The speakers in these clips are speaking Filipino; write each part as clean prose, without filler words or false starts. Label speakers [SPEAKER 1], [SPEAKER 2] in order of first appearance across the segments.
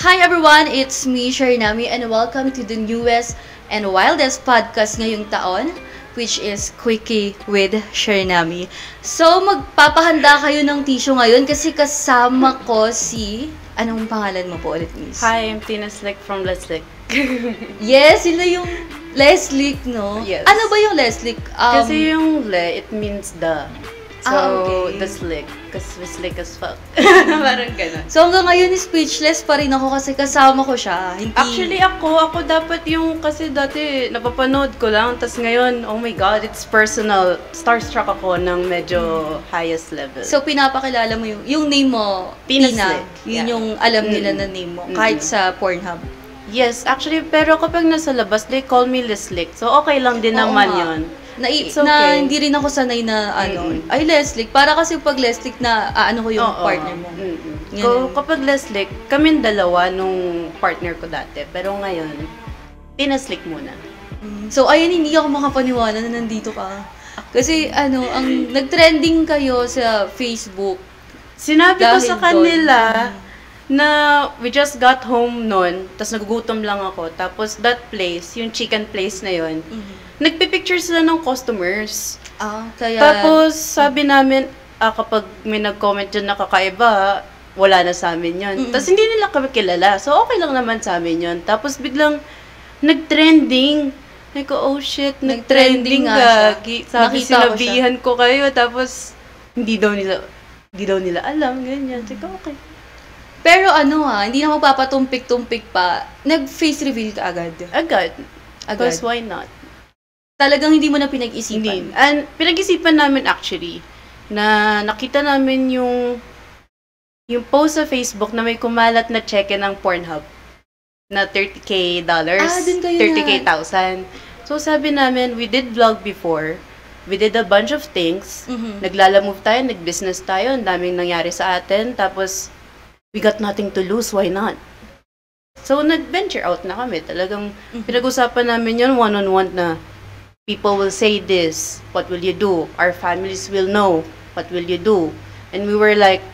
[SPEAKER 1] Hi everyone, it's me, Sharinami, and welcome to the newest and wildest podcast ngayong taon, which is Quickie with Sharinami. So, magpapahanda kayo ng tissue ngayon kasi kasama ko si... Anong pangalan mo po ulit, miss?
[SPEAKER 2] Hi, I'm Tina Slick from Leslick.
[SPEAKER 1] Yes, sila yung Leslick, no?
[SPEAKER 2] Yes.
[SPEAKER 1] Ano ba yung Leslick?
[SPEAKER 2] Kasi yung le, it means the. So,
[SPEAKER 1] okay.
[SPEAKER 2] the slick. Kasi we slick as fuck. Parang gano'n.
[SPEAKER 1] So, hanggang ngayon, speechless pa rin ako kasi kasama ko siya. Hindi...
[SPEAKER 2] Actually, ako dapat yung, kasi dati, napapanood ko lang, tas ngayon, oh my God, it's personal. Starstruck ako ng medyo highest level.
[SPEAKER 1] So, pinapakilala mo yung name mo,
[SPEAKER 2] Tina
[SPEAKER 1] Tina.
[SPEAKER 2] Slick.
[SPEAKER 1] Yun
[SPEAKER 2] Yeah.
[SPEAKER 1] yung alam nila na name mo, kahit sa Pornhub.
[SPEAKER 2] Yes, actually, pero kapag nasa labas, they call me Leslick. So, okay lang din
[SPEAKER 1] Oo
[SPEAKER 2] naman
[SPEAKER 1] nga.
[SPEAKER 2] yun.
[SPEAKER 1] It's
[SPEAKER 2] okay.
[SPEAKER 1] Na hindi rin ako sanay na ay Leslie. Para kasi pag Leslie na ano ko yung partner mo.
[SPEAKER 2] Kapag Leslie, kami dalawa nung partner ko dati. Pero ngayon, Tinaslick muna.
[SPEAKER 1] So ayun, hindi ako makapaniwala na nandito ka. Kasi ang nag-trending kayo sa Facebook.
[SPEAKER 2] Sinabi ko sa kanila
[SPEAKER 1] doon.
[SPEAKER 2] na we just got home noon, tapos nagugutom lang ako. Tapos that place, yung chicken place na yun, nagpipicture sila ng customers.
[SPEAKER 1] Kaya...
[SPEAKER 2] Tapos, sabi namin, kapag may nag-comment dyan na kakaiba, wala na sa amin yun. Tapos, hindi nila kami kilala. So, okay lang naman sa amin yun. Tapos, biglang, nag-trending. Ay ko, oh shit, nag-trending gagi. Sabi, sinabihan ko kayo. Tapos, hindi daw nila alam, ganyan. Sabi ko, okay.
[SPEAKER 1] Pero hindi na magpapatumpik-tumpik pa. Nag-face reveal ka agad.
[SPEAKER 2] Agad. Because why not?
[SPEAKER 1] Talagang hindi mo na pinag-isipan?
[SPEAKER 2] Hindi. And pinag-isipan namin actually, na nakita namin yung post sa Facebook na may kumalat na cheque ng Pornhub na $30K,
[SPEAKER 1] dun kayo
[SPEAKER 2] 30K thousand. So sabi namin, we did vlog before, we did a bunch of things, naglalamove tayo, nag-business tayo, ang daming nangyari sa atin, tapos we got nothing to lose, why not? So nag-venture out na kami, talagang pinag-usapan namin yun one-on-one na people will say this, what will you do? Our families will know, what will you do? And we were like,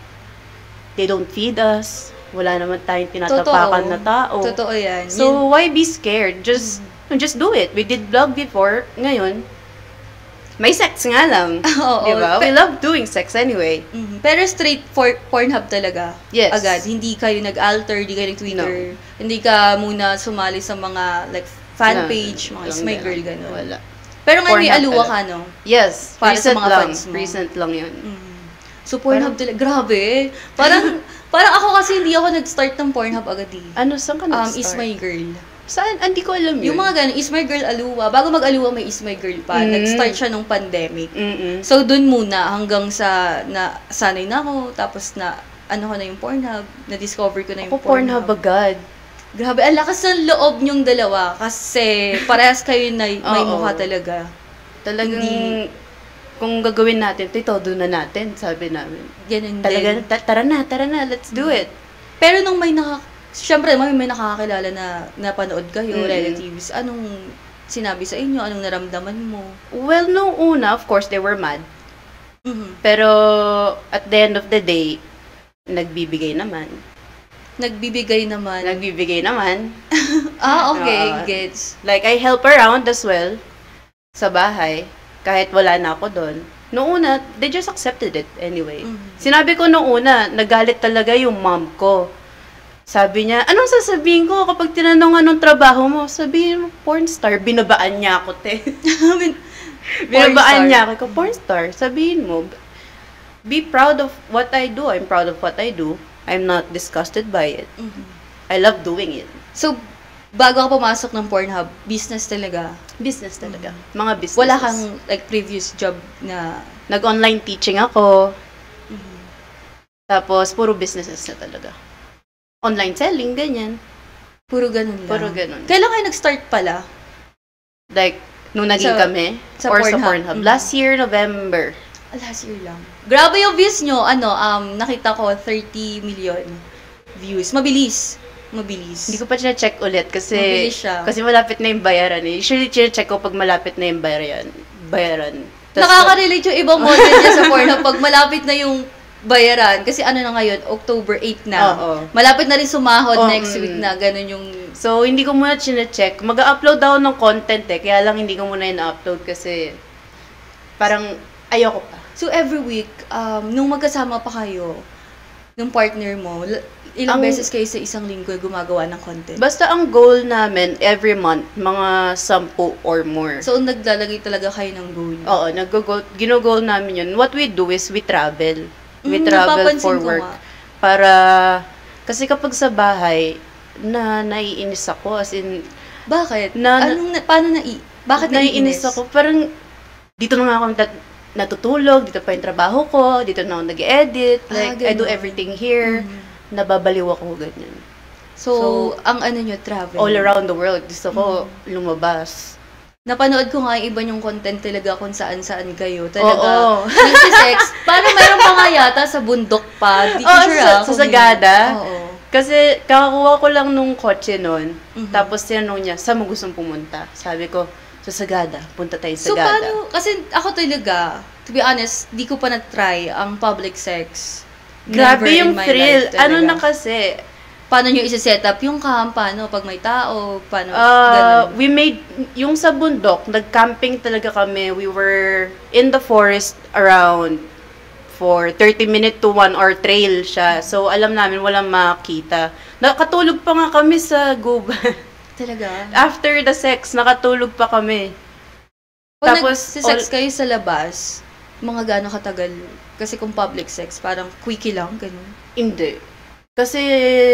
[SPEAKER 2] they don't feed us. Wala naman tayong tinatapakan na tao.
[SPEAKER 1] Totoo yan.
[SPEAKER 2] So, why be scared? Just do it. We did vlog before. Ngayon, may sex nga lang. Diba? We love doing sex anyway.
[SPEAKER 1] Pero straight for Pornhub talaga.
[SPEAKER 2] Yes.
[SPEAKER 1] Agad. Hindi kayo nag-alter, hindi kayo nag-Twitter. No. Hindi ka muna sumali sa mga like fan page, mga Is My Girl, gano'n. Wala. Pero ngayon may aluwa ka, no?
[SPEAKER 2] Yes.
[SPEAKER 1] Para sa mga fans mo.
[SPEAKER 2] Recent lang yun.
[SPEAKER 1] So, Pornhub talaga. Grabe. Parang ako kasi hindi ako nag-start ng Pornhub agad eh.
[SPEAKER 2] Saan ka nag-start?
[SPEAKER 1] Is My Girl.
[SPEAKER 2] Saan? Hindi ko alam yun.
[SPEAKER 1] Yung mga gano'n, Is My Girl, aluwa. Bago mag-aluwa, may Is My Girl pa. Nag-start siya nung pandemic. So, dun muna hanggang sa sanay na ako. Tapos ko na yung Pornhub. Na-discover ko na yung
[SPEAKER 2] Pornhub agad.
[SPEAKER 1] Grabe, ang lakas ng loob nyong dalawa kasi parehas kayo na may mukha talaga.
[SPEAKER 2] Talagang, kung gagawin natin, todo na natin, sabi namin.
[SPEAKER 1] Ganun
[SPEAKER 2] din. Tara na, let's do it.
[SPEAKER 1] Pero nung syempre, may nakakakilala na napanood kayo, relatives, anong sinabi sa inyo? Anong naramdaman mo?
[SPEAKER 2] Well, nung una, of course, they were mad. Pero, at the end of the day, nagbibigay naman.
[SPEAKER 1] Nagbibigay naman.
[SPEAKER 2] Okay,
[SPEAKER 1] gets.
[SPEAKER 2] Like, I help around as well sa bahay, kahit wala na ako doon. Noong una, they just accepted it anyway. Sinabi ko noong una, nagalit talaga yung mom ko. Sabi niya, anong sasabihin ko kapag tinanong anong trabaho mo? Sabihin mo, porn star. Binabaan niya ako, te. Binabaan niya ako, porn star. Sabihin mo, be proud of what I do. I'm proud of what I do. I'm not disgusted by it. I love doing it.
[SPEAKER 1] So, bago ka pumasok ng Pornhub, business talaga?
[SPEAKER 2] Business talaga. Mga business.
[SPEAKER 1] Wala kang like previous job na...
[SPEAKER 2] Nag-online teaching ako. Tapos, puro businesses na talaga. Online selling, ganyan.
[SPEAKER 1] Puro ganun lang?
[SPEAKER 2] Puro ganun.
[SPEAKER 1] Kailan kayo nag-start pala?
[SPEAKER 2] Like, nung naging kami?
[SPEAKER 1] Sa
[SPEAKER 2] Pornhub? Last year, November.
[SPEAKER 1] Last year lang. Grabe yung views nyo. Nakita ko 30 million views. Mabilis.
[SPEAKER 2] Hindi ko pa check ulit kasi
[SPEAKER 1] mabilis siya.
[SPEAKER 2] Kasi malapit na yung bayaran eh. Usually check ko pag malapit na yung bayaran.
[SPEAKER 1] Nakaka-relate yung ibang model niya sa Pornhub pag malapit na yung bayaran. Kasi ano na ngayon, October 8 na.
[SPEAKER 2] Oo.
[SPEAKER 1] Malapit na rin sumahod next week na. Ganun yung...
[SPEAKER 2] So, hindi ko muna chine-check. Mag-upload ako ng content Kaya lang hindi ko muna na-upload kasi parang ayoko pa.
[SPEAKER 1] So, every week, nung magkasama pa kayo, nung partner mo, ilang beses kayo sa isang linggo gumagawa ng content?
[SPEAKER 2] Basta ang goal namin, every month, mga 10 or more.
[SPEAKER 1] So, naglalagay talaga kayo ng goal?
[SPEAKER 2] Oo, gino-goal namin yun. What we do is we travel. We travel for work. Para, kasi kapag sa bahay, naiinis ako. As in,
[SPEAKER 1] bakit? Bakit
[SPEAKER 2] naiinis ako? Parang, dito na nga ako natutulog, dito pa yung trabaho ko, dito na ako nag-edit. Like, I do everything here. Nababaliw ako, ganyan.
[SPEAKER 1] So, ang ano nyo, travel?
[SPEAKER 2] All around the world. Gusto ko lumabas.
[SPEAKER 1] Napanood ko nga yung iba yung content talaga kung saan-saan kayo. Talaga, nagsisex. Parang mayroon pa nga yata sa bundok pa. Di ko sure
[SPEAKER 2] sa Sagada.
[SPEAKER 1] Oo.
[SPEAKER 2] Kasi kakakuha ko lang nung kotse nun. Tapos tinanong niya, saan mo gustong pumunta? Sabi ko, sa Sagada. Punta tayo sa Sagada.
[SPEAKER 1] So, paano? Kasi ako talaga, to be honest, di ko pa na-try ang public sex.
[SPEAKER 2] Grabe yung thrill. Ano na kasi?
[SPEAKER 1] Paano nyo isa-set up yung camp? Paano? Pag may tao? Paano? Ganun.
[SPEAKER 2] We made, yung sa bundok, nag-camping talaga kami. We were in the forest around for 30 minute to 1 hour trail siya. So, alam namin, walang makita. Nakatulog pa nga kami sa gubat.
[SPEAKER 1] Talaga?
[SPEAKER 2] After the sex, nakatulog pa kami.
[SPEAKER 1] Tapos, sex kayo sa labas, mga gano'ng katagal? Kasi kung public sex, parang quickie lang, gano'n?
[SPEAKER 2] Hindi. Kasi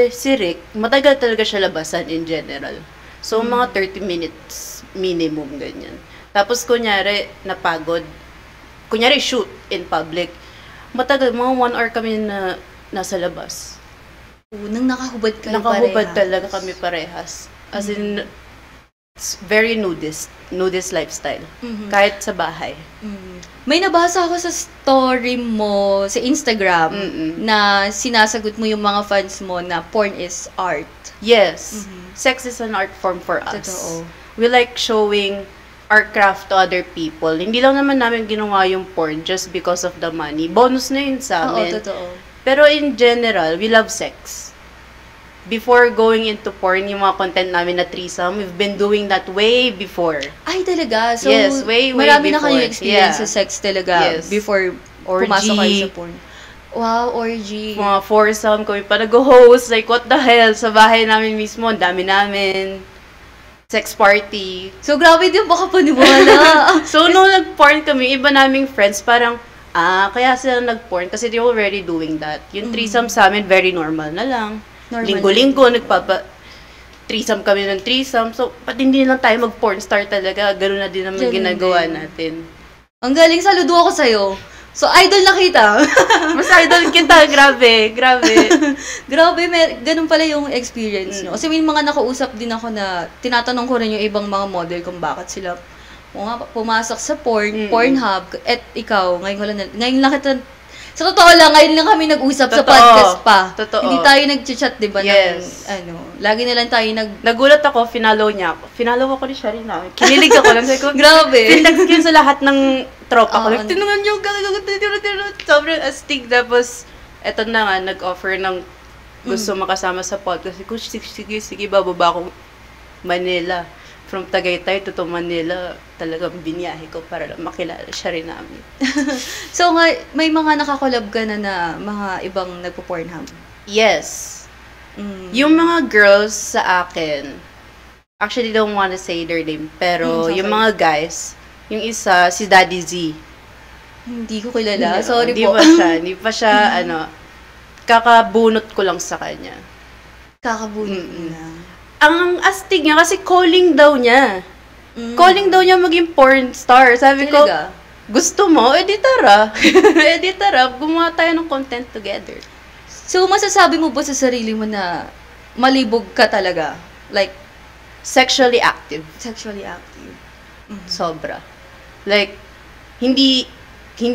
[SPEAKER 2] si Rick, matagal talaga siya labasan in general. So, mga 30 minutes minimum, ganyan. Tapos, kunyari, napagod. Kunyari, shoot in public. Matagal, mga 1 hour kami na nasa labas.
[SPEAKER 1] Nang nakahubad kayo
[SPEAKER 2] Nakahubad talaga kami parehas. As in, it's very nudist lifestyle. Kahit sa bahay.
[SPEAKER 1] May nabasa ako sa story mo sa Instagram na sinasagot mo yung mga fans mo na porn is art.
[SPEAKER 2] Yes. Sex is an art form for us.
[SPEAKER 1] Totoo.
[SPEAKER 2] We like showing our craft to other people. Hindi lang naman namin ginawa yung porn just because of the money. Bonus na yun sa amin.
[SPEAKER 1] Oo, totoo.
[SPEAKER 2] Pero in general, we love sex. Before going into porn, yung mga content namin na threesome, we've been doing that way before.
[SPEAKER 1] Ay, talaga? So,
[SPEAKER 2] yes, way
[SPEAKER 1] marami
[SPEAKER 2] before.
[SPEAKER 1] na kayo experience sa sex talaga before pumasok kayo sa porn. Wow, orgy.
[SPEAKER 2] Mga foursome kami pa nag-host. Like, what the hell? Sa bahay namin mismo, ang dami namin. Sex party.
[SPEAKER 1] So, grabe din baka paniwala.
[SPEAKER 2] So, nung nag-porn kami, iba naming friends, parang, kaya sila nag-porn kasi they're already doing that. Yung threesome sa amin, very normal na lang. Linggo-linggo, threesome kami ng threesome. So, pati hindi lang tayo mag-porn star talaga. Gano'n na din naman ginagawa natin.
[SPEAKER 1] Ang galing, saludo ako sa'yo. So, idol na kita.
[SPEAKER 2] Mas idol kita, grabe.
[SPEAKER 1] Grabe, ganun pala yung experience nyo. Kasi may mga nakausap din ako na tinatanong ko rin yung ibang mga model kung bakit sila pumasok sa Pornhub. At ikaw, ngayon lang kita, sa totoo lang, ngayon lang kami nag-usap sa podcast pa.
[SPEAKER 2] Totoo.
[SPEAKER 1] Hindi tayo nag-chat, di ba?
[SPEAKER 2] Yes.
[SPEAKER 1] Lagi na lang tayo
[SPEAKER 2] Nagulat ako, finallow niya ako. Finallow ako ni Sharina. Kinilig ako lang. Sabi ko,
[SPEAKER 1] grabe.
[SPEAKER 2] Pintext ko yun sa lahat ng tropa ko. Tinungan niyo, sobrang astig. Tapos, eto na nga, nag-offer ng gusto makasama sa podcast. Sige, bababa akong Manila. From Tagaytay to Manila, talagang biniyahe ko para lang makilala siya rin namin.
[SPEAKER 1] So, may mga nakakolab ka na mga ibang nagpo-pornhub?
[SPEAKER 2] Yes. Yung mga girls sa akin, actually don't wanna say their name, pero yung mga guys, yung isa, si Daddy Z.
[SPEAKER 1] Hindi ko kilala. Sorry po.
[SPEAKER 2] Hindi pa siya, kakabunot ko lang sa kanya.
[SPEAKER 1] Kakabunot na.
[SPEAKER 2] Ang astig niya kasi calling daw niya. Calling daw niya maging porn star. Sabi ko, gusto mo? Eh di tara. Gumawa tayo ng content together.
[SPEAKER 1] So, masasabi mo ba sa sarili mo na malibog ka talaga? Like,
[SPEAKER 2] sexually active.
[SPEAKER 1] Sexually active.
[SPEAKER 2] Sobra. Like, hindi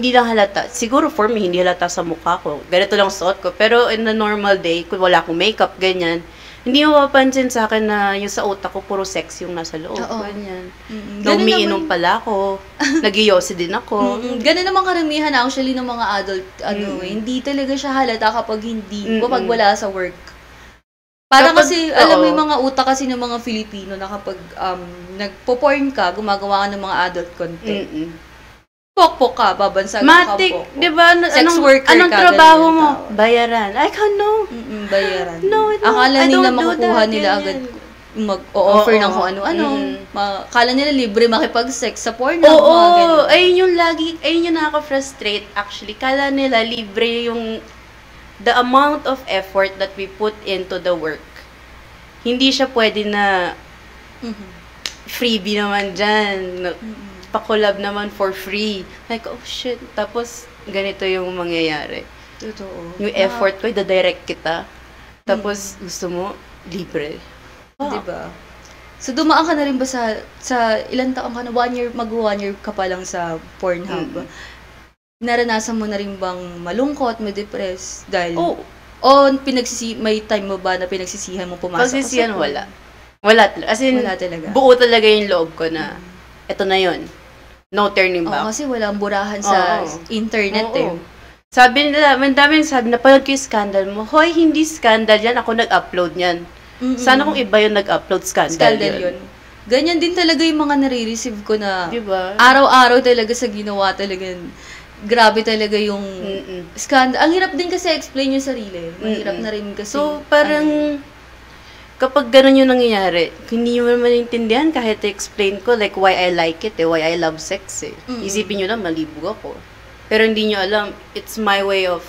[SPEAKER 2] lang halata. Siguro for me, hindi halata sa mukha ko. Ganito lang suot ko. Pero in a normal day, kung wala akong makeup, ganyan, hindi mo mapapansin sa akin na yung sa utak ko, puro sex yung nasa loob.
[SPEAKER 1] Oo.
[SPEAKER 2] Ganyan.
[SPEAKER 1] Ganun
[SPEAKER 2] Umiinom
[SPEAKER 1] naman-
[SPEAKER 2] pala ako. Nag-iyosi din ako.
[SPEAKER 1] Ganun naman karamihan actually ng mga adult, hindi talaga siya halata kapag kapag wala sa work. Parang kasi, alam mo yung mga utak kasi ng mga Filipino na kapag nagpo-porn ka, gumagawa ka ng mga adult content. Pokpok ka, babansag ka
[SPEAKER 2] Matik,
[SPEAKER 1] pokpok.
[SPEAKER 2] di ba?
[SPEAKER 1] Sex worker
[SPEAKER 2] anong
[SPEAKER 1] ka,
[SPEAKER 2] trabaho
[SPEAKER 1] ganun
[SPEAKER 2] mo?
[SPEAKER 1] yung tawag.
[SPEAKER 2] Bayaran. I can't know.
[SPEAKER 1] Bayaran.
[SPEAKER 2] No,
[SPEAKER 1] Akala
[SPEAKER 2] I
[SPEAKER 1] nila
[SPEAKER 2] don't do
[SPEAKER 1] makukuha
[SPEAKER 2] that,
[SPEAKER 1] nila
[SPEAKER 2] ganyan.
[SPEAKER 1] agad mag-o-offer
[SPEAKER 2] Oo.
[SPEAKER 1] ng kung ano-ano. Akala nila libre makipag-sex sa porn.
[SPEAKER 2] Oo, ayun yung nakaka-frustrate actually. Kala nila libre yung the amount of effort that we put into the work. Hindi siya pwede na freebie naman dyan. Pa-collab naman for free. Like, oh shit. Tapos, ganito yung mangyayari.
[SPEAKER 1] Totoo.
[SPEAKER 2] Yung effort ko, i-direct kita. Tapos, gusto mo, libre.
[SPEAKER 1] Diba? So, dumaan ka na rin ba sa ilang taong ka na? 1 year, mag-1 year ka pa lang sa Pornhub. Naranasan mo na rin bang malungkot, ma-depress? Dahil, may time mo ba na pinagsisihan mo pumasok
[SPEAKER 2] Pagsisihan,
[SPEAKER 1] sa porn?
[SPEAKER 2] wala. Wala talaga. As in,
[SPEAKER 1] Wala talaga.
[SPEAKER 2] buo talaga yung loob ko na, eto na yun. No turning back.
[SPEAKER 1] Oo, kasi walang burahan sa internet
[SPEAKER 2] Oo. Sabi nila, mandaming sabi, napanood ko yung scandal mo. Hoy, hindi scandal yan. Ako nag-upload yan. Sana kung iba yung nag-upload, scandal yun.
[SPEAKER 1] Ganyan din talaga yung mga nare-receive ko na
[SPEAKER 2] Diba?
[SPEAKER 1] araw-araw talaga sa ginawa talaga. Grabe talaga yung scandal. Ang hirap din kasi explain yung sarili. Mahirap na rin kasi.
[SPEAKER 2] So, parang, kapag ganun yung nangyayari, hindi nyo naman maintindihan kahit i-explain ko, like, why I like it, why I love sex, Isipin nyo lang, malibog ako. Pero hindi nyo alam, it's my way of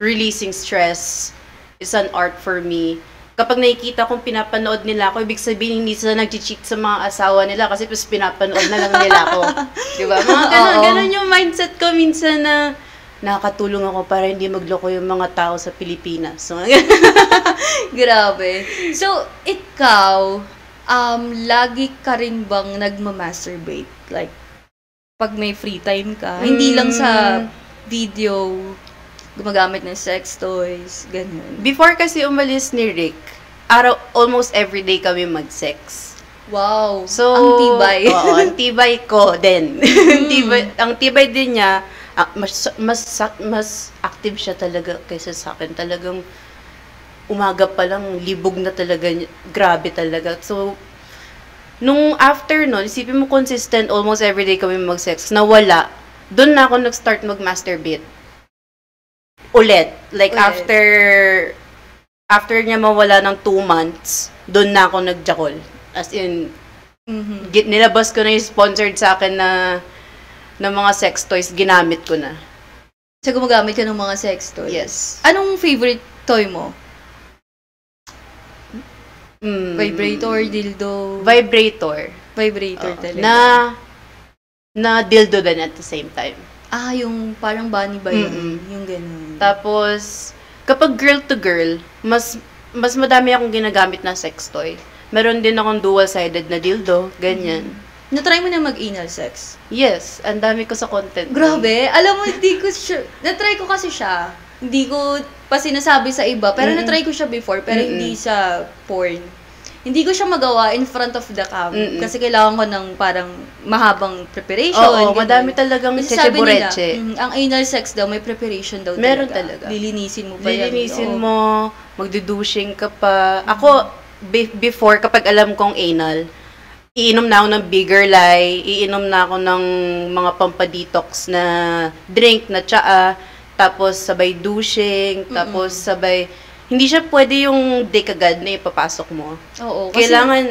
[SPEAKER 2] releasing stress. It's an art for me. Kapag nakikita kong pinapanood nila ako, ibig sabihin, hindi sila nag-cheat sa mga asawa nila kasi pas pinapanood na lang nila ako. Diba? Mga ganun yung mindset ko minsan na nakakatulong ako para hindi magloko yung mga tao sa Pilipinas. So,
[SPEAKER 1] grabe. So, ikaw, lagi ka rin bang nagmamasturbate? Like, pag may free time ka, hindi lang sa video, gumagamit ng sex toys, ganun.
[SPEAKER 2] Before kasi umalis ni Rick, almost everyday kami mag-sex.
[SPEAKER 1] Wow,
[SPEAKER 2] So,
[SPEAKER 1] ang tibay.
[SPEAKER 2] Oo, ang tibay ko din. Ang tibay din niya, mas active siya talaga kaysa sa akin. Talagang umaga pa lang, libog na talaga. Grabe talaga. So, nung after nun, isipin mo consistent, almost everyday kami mag-sex, nawala. Doon na ako nag-start mag-masturbate. Ulit. Like, after niya mawala ng 2 months, doon na ako nag-jakol. As in, nilabas ko na yung sponsored sa akin na mga sex toys, ginamit ko na.
[SPEAKER 1] So, gumagamit ka ng mga sex toys?
[SPEAKER 2] Yes.
[SPEAKER 1] Anong favorite toy mo? Vibrator, dildo?
[SPEAKER 2] Vibrator.
[SPEAKER 1] Vibrator talaga.
[SPEAKER 2] Na dildo din at the same time.
[SPEAKER 1] Yung parang bunny ba yun? Yung ganun.
[SPEAKER 2] Tapos, kapag girl to girl, mas madami akong ginagamit na sex toy. Meron din akong dual-sided na dildo, ganyan.
[SPEAKER 1] Na-try mo na mag-anal sex?
[SPEAKER 2] Yes, ang dami ko sa content.
[SPEAKER 1] Grabe. Alam mo, hindi ko sure. Na-try ko kasi siya. Hindi ko pa sinasabi sa iba. Pero na-try ko siya before, pero hindi sa porn. Hindi ko siya magawa in front of the cam. Kasi kailangan ko ng parang mahabang preparation.
[SPEAKER 2] Oo, madami talagang
[SPEAKER 1] kasi sabi nila,
[SPEAKER 2] cheche-bureche.
[SPEAKER 1] ang anal sex daw, may preparation daw
[SPEAKER 2] Meron
[SPEAKER 1] talaga.
[SPEAKER 2] talaga.
[SPEAKER 1] Lilinisin mo pa yan.
[SPEAKER 2] Lilinisin mo, magdudushing ka pa. Ako, before, kapag alam kong anal, iinom na ako ng bigger lie, iinom na ako ng mga pampadetox na drink, na tsaa, tapos sabay douching, tapos sabay, hindi siya pwede yung dick agad na ipapasok mo.
[SPEAKER 1] Oo. Kasi,
[SPEAKER 2] Kailangan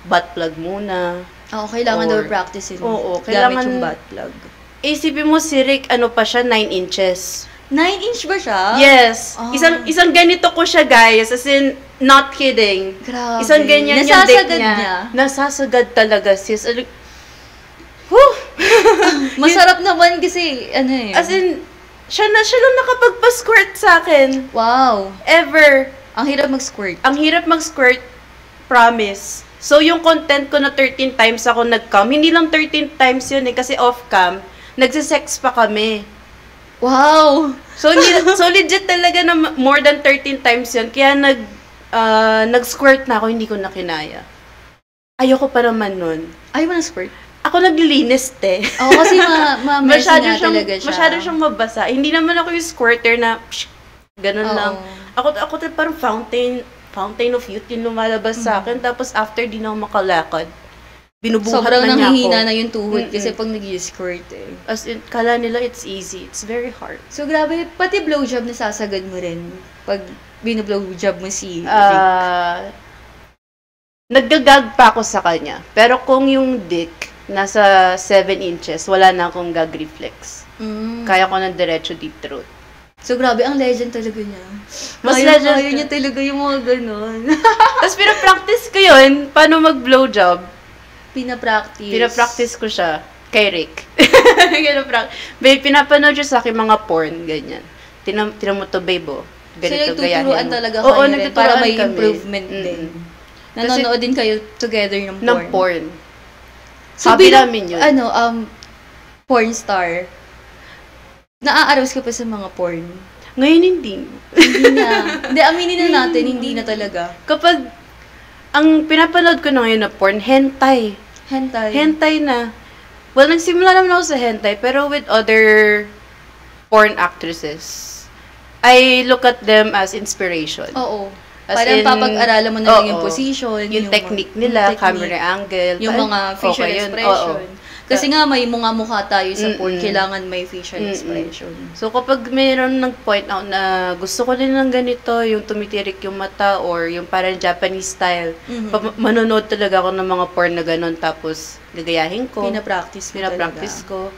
[SPEAKER 2] butt plug muna.
[SPEAKER 1] kailangan daw practicein.
[SPEAKER 2] Oo,
[SPEAKER 1] Gamit
[SPEAKER 2] kailangan-
[SPEAKER 1] yung butt plug.
[SPEAKER 2] Isipin mo si Rick, ano pa siya, 9 inches.
[SPEAKER 1] 9-inch ba siya?
[SPEAKER 2] Yes.
[SPEAKER 1] Ah.
[SPEAKER 2] Isang ganito ko siya, guys. As in, not kidding.
[SPEAKER 1] Grabe.
[SPEAKER 2] Isang ganyan yung
[SPEAKER 1] Nasasagad
[SPEAKER 2] dick niya.
[SPEAKER 1] niya.
[SPEAKER 2] Nasasagad talaga, sis. Whew!
[SPEAKER 1] Masarap naman kasi,
[SPEAKER 2] As in, siya lang nakapagpa-squirt sa akin.
[SPEAKER 1] wow.
[SPEAKER 2] Ever.
[SPEAKER 1] Ang hirap mag-squirt.
[SPEAKER 2] Ang hirap mag-squirt, promise. So, yung content ko na 13 times ako nag-cam, hindi lang 13 times yun kasi off-cam, nagsisex pa kami.
[SPEAKER 1] Wow.
[SPEAKER 2] So, legit talaga na more than 13 times yun. Kaya nag-squirt na ako, hindi ko na kinaya. Ayoko pa naman nun.
[SPEAKER 1] Ayaw mo na squirt?
[SPEAKER 2] Ako naglilinis, te.
[SPEAKER 1] Oo, kasi messy nga talaga siya.
[SPEAKER 2] Masyado siyang mabasa. Hindi naman ako yung squirter na, ganun lang. Ako parang fountain of youth yung lumalabas sa akin. Tapos after, di na ako makalakad. Binubuhat
[SPEAKER 1] sobrang
[SPEAKER 2] na niya ako.
[SPEAKER 1] nanghihina na yung tuhod kasi pag nag-squirt eh.
[SPEAKER 2] As in, kala nila it's easy. It's very hard.
[SPEAKER 1] So, grabe, pati blowjob nasasagad mo rin pag binu-blowjob mo si Rick.
[SPEAKER 2] Naggagag pa ako sa kanya. Pero kung yung dick nasa 7 inches, wala na akong gag reflex. Kaya ko ng diretso deep throat.
[SPEAKER 1] So, grabe, ang legend talaga niya. Kaya niya talaga yung mga ganon.
[SPEAKER 2] Tapos, pinapractice ko yun. Paano mag-blowjob? Pinapractice ko siya kay Rick. Pinapanood siya sa akin mga porn, ganyan. Tinan mo to, babe, oh. Ganito,
[SPEAKER 1] so, nagtuturuan talaga kayo rin para may improvement din. Nanonood din kayo together ng porn.
[SPEAKER 2] Ng porn.
[SPEAKER 1] So, namin yun. Porn star, naaaros ka pa sa mga porn?
[SPEAKER 2] Ngayon, hindi.
[SPEAKER 1] Hindi na. Hindi, aminin na natin, hindi na talaga.
[SPEAKER 2] Kapag, ang pinapanood ko na ngayon na porn, hentai. Hentai na. Well, nagsimula naman ako sa hentai, pero with other porn actresses. I look at them as inspiration.
[SPEAKER 1] Oo. Parang papag-aralan mo na lang yung position.
[SPEAKER 2] Yung technique nila, camera angle.
[SPEAKER 1] Yung mga facial expression. Kasi nga, may mukha tayo sa porn, kailangan may facial expression.
[SPEAKER 2] So, kapag mayroon nag-point out na gusto ko din ng ganito, yung tumitirik yung mata, or yung parang Japanese style, manonood talaga ako ng mga porn na gano'n, tapos gagayahin ko.
[SPEAKER 1] Pinapractice
[SPEAKER 2] ko.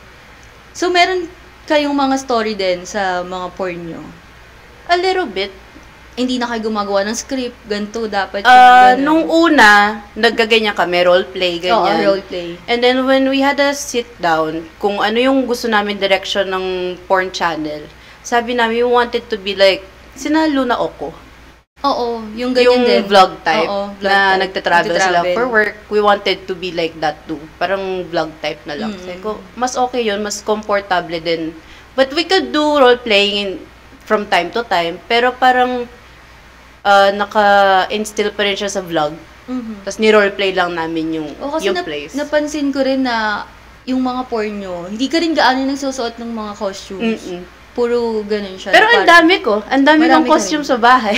[SPEAKER 1] So, meron kayong mga story din sa mga porn nyo?
[SPEAKER 2] A little bit.
[SPEAKER 1] Hindi na kayo gumagawa ng script, ganito, dapat
[SPEAKER 2] nung una, naggaganyan kami, roleplay, ganyan.
[SPEAKER 1] Oo, roleplay.
[SPEAKER 2] And then, when we had a sit down, kung ano yung gusto namin direction ng porn channel, sabi namin, we wanted to be like, sina Luna Oko.
[SPEAKER 1] Oo, yung ganyan din.
[SPEAKER 2] Yung vlog type, na
[SPEAKER 1] type.
[SPEAKER 2] nagtatravel sila for work, we wanted to be like that too. Parang vlog type na lang. Sabi ko, mas okay yun, mas comfortable din. But we could do role-playing from time to time, pero parang naka-instill pa rin siya sa vlog. Tapos ni-roleplay lang namin yung place.
[SPEAKER 1] Kasi napansin ko rin na yung mga porn nyo, hindi ka rin gaano nagsusuot ng mga costumes. Puro ganun siya.
[SPEAKER 2] Pero ang dami ko. Ang dami ng costume sa bahay.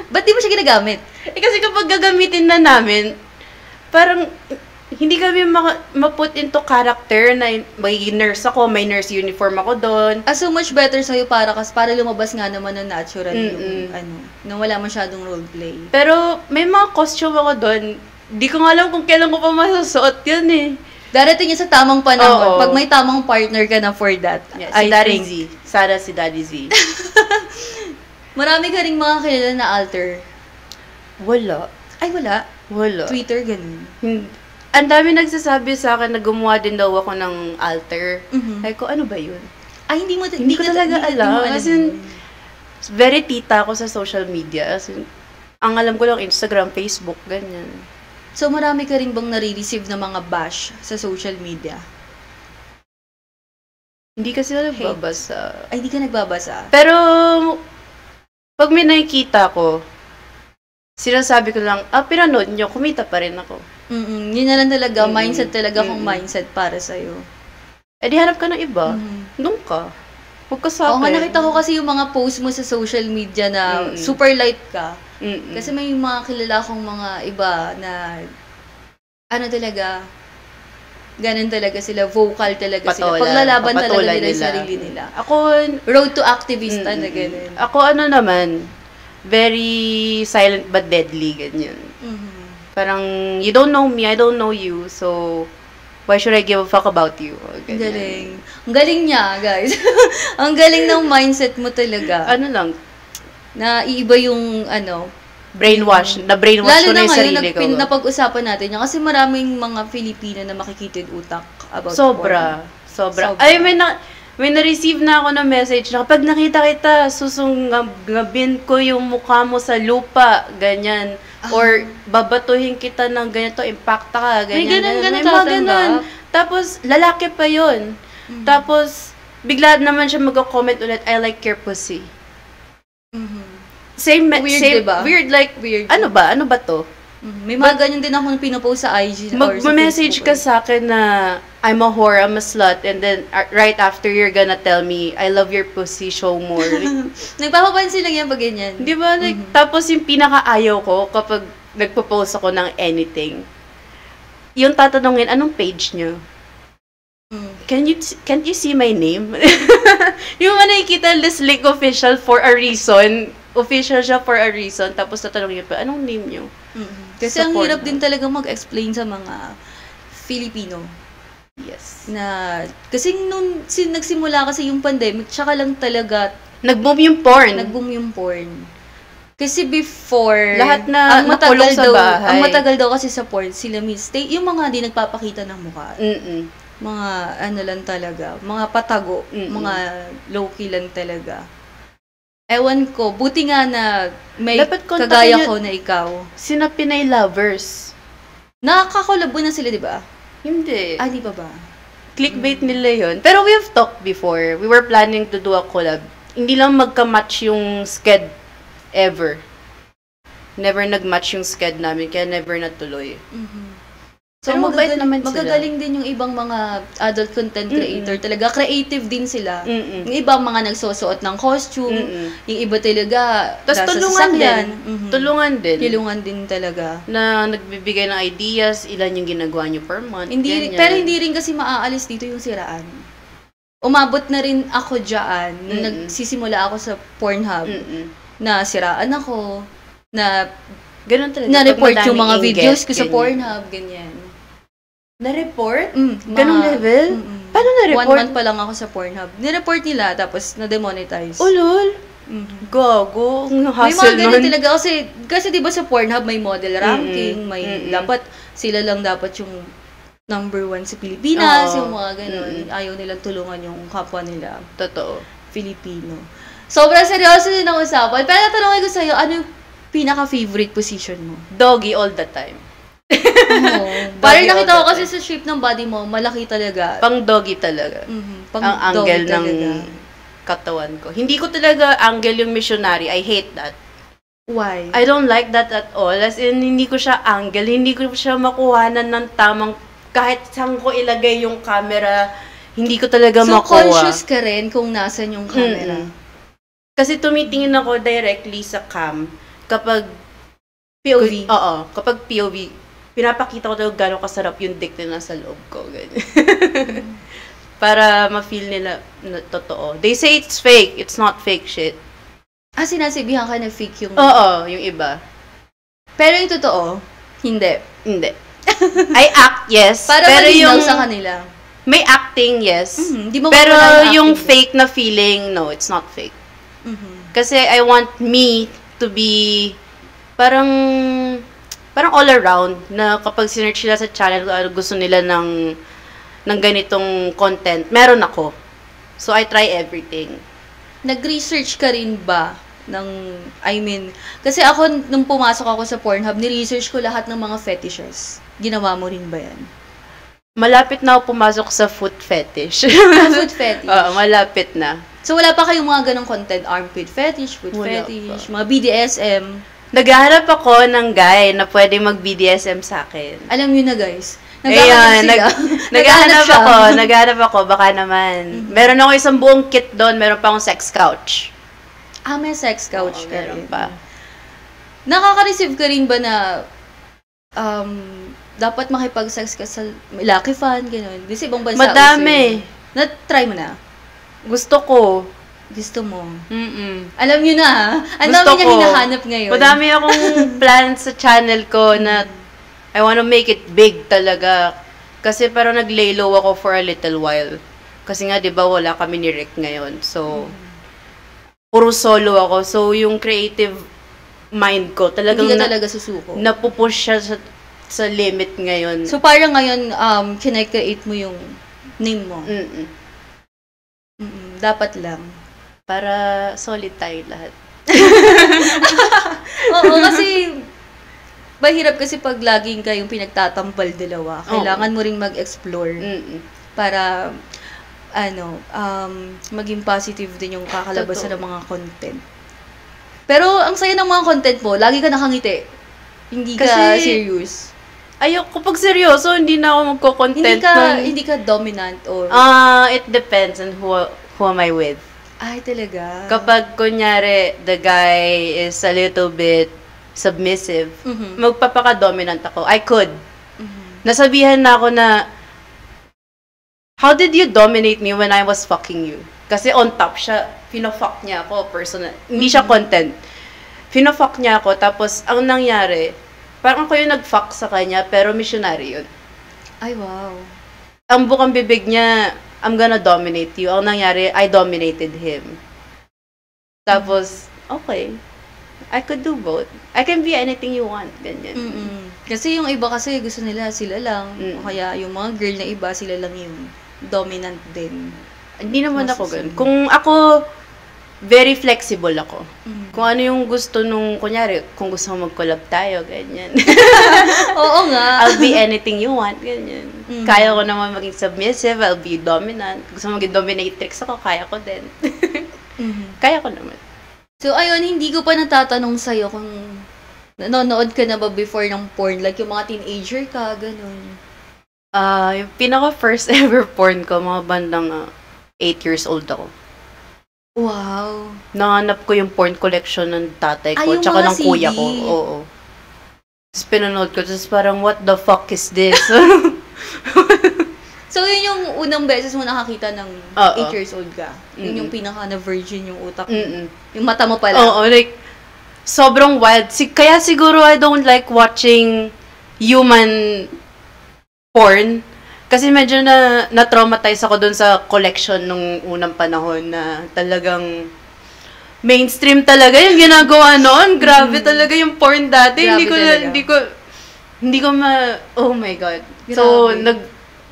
[SPEAKER 1] Ba't di mo siya ginagamit?
[SPEAKER 2] Kasi kapag gagamitin na namin, parang hindi kami ma-put into character na magiging nurse ako, may nurse uniform ako doon.
[SPEAKER 1] So much better sa'yo para lumabas nga naman na natural yung na wala masyadong roleplay.
[SPEAKER 2] Pero may mga costume ako doon, di ko nga alam kung kailan ko pa masusuot yun eh.
[SPEAKER 1] Darating yun sa tamang panahon. Pag may tamang partner ka na for that.
[SPEAKER 2] Yeah, si Daddy Z. Sana si Daddy Z.
[SPEAKER 1] Marami ka ring mga kilala na alter.
[SPEAKER 2] Wala.
[SPEAKER 1] Ay, wala?
[SPEAKER 2] Wala.
[SPEAKER 1] Twitter, ganun.
[SPEAKER 2] Ang dami nagsasabi sa akin na gumawa din daw ako ng alter. Ay ko, ano ba yun?
[SPEAKER 1] Ay, hindi ko
[SPEAKER 2] talaga alam. Kasi, very tita ako sa social media. As in, ang alam ko lang, Instagram, Facebook, ganyan.
[SPEAKER 1] So, marami ka rin bang nare-receive na mga bash sa social media?
[SPEAKER 2] Hindi kasi ako nagbabasa.
[SPEAKER 1] Ay, hindi ka nagbabasa?
[SPEAKER 2] Pero, pag may nakikita ko, sinasabi ko lang, pinanood nyo, kumita pa rin ako.
[SPEAKER 1] Yun na lang talaga, mindset talaga kung mindset para sa'yo.
[SPEAKER 2] Di hanap ka ng iba. Doon ka. Huwag ka sa akin.
[SPEAKER 1] Oo nga, nakita ko kasi yung mga post mo sa social media na super light ka. Kasi may mga kilala kong mga iba na ganun talaga sila, vocal talaga sila. Paglalaban talaga nila yung sarili nila.
[SPEAKER 2] Ako,
[SPEAKER 1] road to activista na ganun.
[SPEAKER 2] Ako naman, very silent but deadly, ganyan. Parang, you don't know me, I don't know you, so why should I give a fuck about you?
[SPEAKER 1] Ang galing. Ang galing niya, guys. Ang galing ng mindset mo talaga.
[SPEAKER 2] Ano lang?
[SPEAKER 1] Na iiba yung,
[SPEAKER 2] brainwash ko na yung sarili ko.
[SPEAKER 1] Lalo na ngayon, napag-usapan natin yan. Kasi maraming mga Filipino na makikitid utak about
[SPEAKER 2] Sobra. Ay, may na-receive na ako ng message na kapag nakita kita, susungabin ko yung mukha mo sa lupa, ganyan. Or babatuhin kita ng ganito, impacta ka, ganyan.
[SPEAKER 1] May ganun.
[SPEAKER 2] Tapos, lalaki pa yun. Tapos, bigla naman siya mag-comment ulit, I like your pussy.
[SPEAKER 1] Weird,
[SPEAKER 2] same,
[SPEAKER 1] diba?
[SPEAKER 2] weird, like,
[SPEAKER 1] Weird.
[SPEAKER 2] Ano ba to?
[SPEAKER 1] May mga ganyan din ako pinopost sa IG or sa
[SPEAKER 2] Mag-message
[SPEAKER 1] Facebook.
[SPEAKER 2] ka sa akin na I'm a whore, I'm a slut, and then right after you're gonna tell me, I love your pussy, show more.
[SPEAKER 1] Nagpapapansin lang yan pag ganyan.
[SPEAKER 2] Di ba? Like, tapos yung pinaka-ayaw ko kapag nagpo-post ako ng anything, yung tatanungin, anong page nyo? Can't you see my name? Yung nakikita, Leslink official for a reason. Official siya for a reason. Tapos tatanungin pa, anong name nyo?
[SPEAKER 1] Kasi ang hirap din talaga mag-explain sa mga Filipino.
[SPEAKER 2] Yes.
[SPEAKER 1] Na, kasi nung nagsimula kasi yung pandemic, tsaka lang talaga
[SPEAKER 2] Nag-boom yung porn.
[SPEAKER 1] nag-boom yung porn. Kasi before,
[SPEAKER 2] Lahat na
[SPEAKER 1] ang matagal
[SPEAKER 2] nakulong sa
[SPEAKER 1] daw,
[SPEAKER 2] bahay.
[SPEAKER 1] ang matagal daw kasi sa porn, sila mistake, yung mga di nagpapakita ng mukha. Mga ano lang talaga, mga patago, mga low-key lang talaga. Ewan ko, buti nga na may
[SPEAKER 2] Dapat kontakin
[SPEAKER 1] kagaya
[SPEAKER 2] niyo-
[SPEAKER 1] ko na ikaw.
[SPEAKER 2] Sina Pinay Lovers.
[SPEAKER 1] Nakakakolabo na sila, di ba?
[SPEAKER 2] Hindi.
[SPEAKER 1] Ah, di ba ba?
[SPEAKER 2] Clickbait nila yun. Pero we've talked before. We were planning to do a collab. Hindi lang magka-match yung sked ever. Never nag-match yung sked namin, kaya never natuloy. So,
[SPEAKER 1] Pero
[SPEAKER 2] mabait naman sila.
[SPEAKER 1] magagaling din yung ibang mga adult content creator. Talaga, creative din sila.
[SPEAKER 2] Mm-mm.
[SPEAKER 1] Yung ibang mga nagsusuot ng costume. Yung iba talaga,
[SPEAKER 2] Tapos
[SPEAKER 1] nasa
[SPEAKER 2] tulungan
[SPEAKER 1] sasakyan.
[SPEAKER 2] din. Tulungan din.
[SPEAKER 1] Tulungan din talaga.
[SPEAKER 2] Na nagbibigay ng ideas, ilan yung ginagawa nyo per month. ganyan.
[SPEAKER 1] Pero hindi rin kasi maaalis dito yung siraan. Umabot na rin ako dyan, nung nagsisimula ako sa Pornhub, na siraan ako, na
[SPEAKER 2] Ganun talaga.
[SPEAKER 1] na-report
[SPEAKER 2] Pag
[SPEAKER 1] yung mga
[SPEAKER 2] madaming
[SPEAKER 1] videos
[SPEAKER 2] inggit,
[SPEAKER 1] ko sa
[SPEAKER 2] ganyan.
[SPEAKER 1] Pornhub, ganyan.
[SPEAKER 2] Na-report?
[SPEAKER 1] Mga-
[SPEAKER 2] Ganong level? Paano
[SPEAKER 1] 1
[SPEAKER 2] na-report?
[SPEAKER 1] month pa lang ako sa Pornhub. Nireport nila, tapos na-demonetize.
[SPEAKER 2] Oh, lol. Gago. Ang
[SPEAKER 1] May
[SPEAKER 2] hassle
[SPEAKER 1] mga ganun
[SPEAKER 2] nun.
[SPEAKER 1] talaga kasi di ba sa Pornhub may model ranking, may dapat sila lang dapat yung number 1 sa Pilipinas,
[SPEAKER 2] Oo.
[SPEAKER 1] yung mga ganun. Ayaw nilang tulungan yung kapwa nila,
[SPEAKER 2] Totoo.
[SPEAKER 1] Filipino. Sobrang seryoso din ang usapan. Pero tatanungin ko sa'yo, ano yung pinaka-favorite position mo?
[SPEAKER 2] Doggy all the time.
[SPEAKER 1] Oo. Parang
[SPEAKER 2] Doggy
[SPEAKER 1] nakita
[SPEAKER 2] all
[SPEAKER 1] ko
[SPEAKER 2] the
[SPEAKER 1] kasi sa shape ng body mo, malaki talaga.
[SPEAKER 2] Pang doggy talaga.
[SPEAKER 1] Pang
[SPEAKER 2] Ang
[SPEAKER 1] doggy
[SPEAKER 2] angle ng
[SPEAKER 1] talaga.
[SPEAKER 2] katawan ko. Hindi ko talaga angle yung missionary. I hate that.
[SPEAKER 1] Why?
[SPEAKER 2] I don't like that at all. As in, hindi ko siya angle. Hindi ko siya makuhanan ng tamang, kahit saan ko ilagay yung camera, hindi ko talaga
[SPEAKER 1] So,
[SPEAKER 2] makuha.
[SPEAKER 1] conscious ka rin kung nasan yung camera.
[SPEAKER 2] Kasi tumitingin ako directly sa cam kapag
[SPEAKER 1] POV.
[SPEAKER 2] Oo, kapag POV, pinapakita ko daw gano'ng kasarap yung dick na nasa loob ko. Ganyan. Para ma-feel nila na totoo. They say it's fake. It's not fake shit.
[SPEAKER 1] Ah, sinasibihan ka na fake yung...
[SPEAKER 2] Oo, yung iba.
[SPEAKER 1] Pero yung totoo, hindi.
[SPEAKER 2] Hindi. I act, yes.
[SPEAKER 1] Para
[SPEAKER 2] pero
[SPEAKER 1] malinaw
[SPEAKER 2] yung
[SPEAKER 1] sa kanila.
[SPEAKER 2] may acting, yes.
[SPEAKER 1] Di mo
[SPEAKER 2] Pero
[SPEAKER 1] mawala
[SPEAKER 2] yung
[SPEAKER 1] acting.
[SPEAKER 2] fake na feeling, no, it's not fake. Kasi I want me to be parang all around na kapag sinearch nila sa channel gusto nila ng ganitong content, meron ako. So I try everything.
[SPEAKER 1] Nag-research ka rin ba kasi ako, nung pumasok ako sa Pornhub, ni-research ko lahat ng mga fetishes. Ginawa mo rin ba yan?
[SPEAKER 2] Malapit na ako pumasok sa foot fetish.
[SPEAKER 1] Food fetish.
[SPEAKER 2] Oo, malapit na.
[SPEAKER 1] So, wala pa kayong mga ganong content? Armpit fetish, food
[SPEAKER 2] Wala
[SPEAKER 1] fetish, mga BDSM.
[SPEAKER 2] Naghahanap ako ng guy na pwede mag-BDSM sa akin.
[SPEAKER 1] Alam nyo na, guys.
[SPEAKER 2] Ayan,
[SPEAKER 1] Naghahanap
[SPEAKER 2] naghahanap ako, baka naman. Meron ako isang buong kit doon, meron pa akong sex couch.
[SPEAKER 1] Ah, may sex couch
[SPEAKER 2] Oo,
[SPEAKER 1] ka
[SPEAKER 2] meron
[SPEAKER 1] rin.
[SPEAKER 2] pa.
[SPEAKER 1] Nakaka-receive ka rin ba na dapat makipag-sex ka sa Lucky Fan, gano'n? Di sa ibang bansa.
[SPEAKER 2] Madami.
[SPEAKER 1] Na-try mo na?
[SPEAKER 2] Gusto ko.
[SPEAKER 1] Gusto mo?
[SPEAKER 2] Mm-mm.
[SPEAKER 1] Alam nyo na, ha? Ang
[SPEAKER 2] Gusto
[SPEAKER 1] dami niya
[SPEAKER 2] ko.
[SPEAKER 1] hinahanap ngayon.
[SPEAKER 2] Madami akong plans sa channel ko na I wanna make it big talaga. Kasi parang nag-lay low ako for a little while. Kasi nga, di ba, wala kami ni Rick ngayon. So, puro solo ako. So, yung creative mind ko, talagang
[SPEAKER 1] Hindi ka talaga susuko.
[SPEAKER 2] napupush siya sa limit ngayon.
[SPEAKER 1] So, parang ngayon, kinecreate mo yung name mo.
[SPEAKER 2] Mm-mm.
[SPEAKER 1] Dapat lang.
[SPEAKER 2] Para solid tayo lahat.
[SPEAKER 1] Oo, kasi mahirap kasi pag laging kayong pinagtatampal dalawa. Kailangan mo ring mag-explore
[SPEAKER 2] Mm-mm.
[SPEAKER 1] para maging positive din yung kakalabasan ng mga content. Pero ang saya ng mga content mo, lagi ka nakangiti. Hindi ka
[SPEAKER 2] Kasi,
[SPEAKER 1] serious.
[SPEAKER 2] Ayoko, kapag seryoso, hindi na ako magko-content.
[SPEAKER 1] Hindi ka dominant or...
[SPEAKER 2] It depends on who am I with.
[SPEAKER 1] Ay, talaga.
[SPEAKER 2] Kapag, kunyari, the guy is a little bit submissive, magpapaka-dominant ako. I could. Nasabihan na ako na, how did you dominate me when I was fucking you? Kasi on top siya, pino-fuck niya ako, personal. Hindi siya content. Pino-fuck niya ako, tapos ang nangyari, parang ako yung nag-fuck sa kanya, pero missionary yun.
[SPEAKER 1] Ay, wow.
[SPEAKER 2] Ang bukang bibig niya, I'm gonna dominate you. Ang nangyari, I dominated him. Tapos, okay. I could do both. I can be anything you want. Ganyan.
[SPEAKER 1] Kasi yung iba kasi gusto nila sila lang. O kaya yung mga girl na iba, sila lang yung dominant din.
[SPEAKER 2] Hindi naman ako ganun. Kung ako, very flexible ako. Kung ano yung gusto nung, kunyari, kung gusto mo mag-collab tayo, ganyan.
[SPEAKER 1] Oo nga.
[SPEAKER 2] I'll be anything you want, ganyan. Kaya ko naman maging submissive, I'll be dominant. Gusto mo maging dominatrix ako, kaya ko din. Kaya ko naman.
[SPEAKER 1] So, ayun, hindi ko pa natatanong sa'yo kung nanonood ka na ba before ng porn? Like, yung mga teenager ka, ganun.
[SPEAKER 2] Yung pinaka-first ever porn ko, mga bandang 8 years old ako.
[SPEAKER 1] Wow.
[SPEAKER 2] Nanganap ko yung porn collection ng tatay ko,
[SPEAKER 1] yung
[SPEAKER 2] tsaka
[SPEAKER 1] mga
[SPEAKER 2] ng kuya
[SPEAKER 1] CD.
[SPEAKER 2] ko. Oo. Tapos pinanood ko, tapos parang, what the fuck is this?
[SPEAKER 1] So, yun yung unang beses mo nakakita ng 8 years old ka. Yun yung pinaka na virgin yung utak mo. Yung mata mo pala.
[SPEAKER 2] Oo, like, sobrang wild. Kaya siguro I don't like watching human porn. Kasi medyo na-traumatize ako dun sa collection nung unang panahon na talagang mainstream talaga yung ginagawa noon. Grabe talaga yung porn dati. Hindi ko oh my God.
[SPEAKER 1] Grabe.
[SPEAKER 2] So,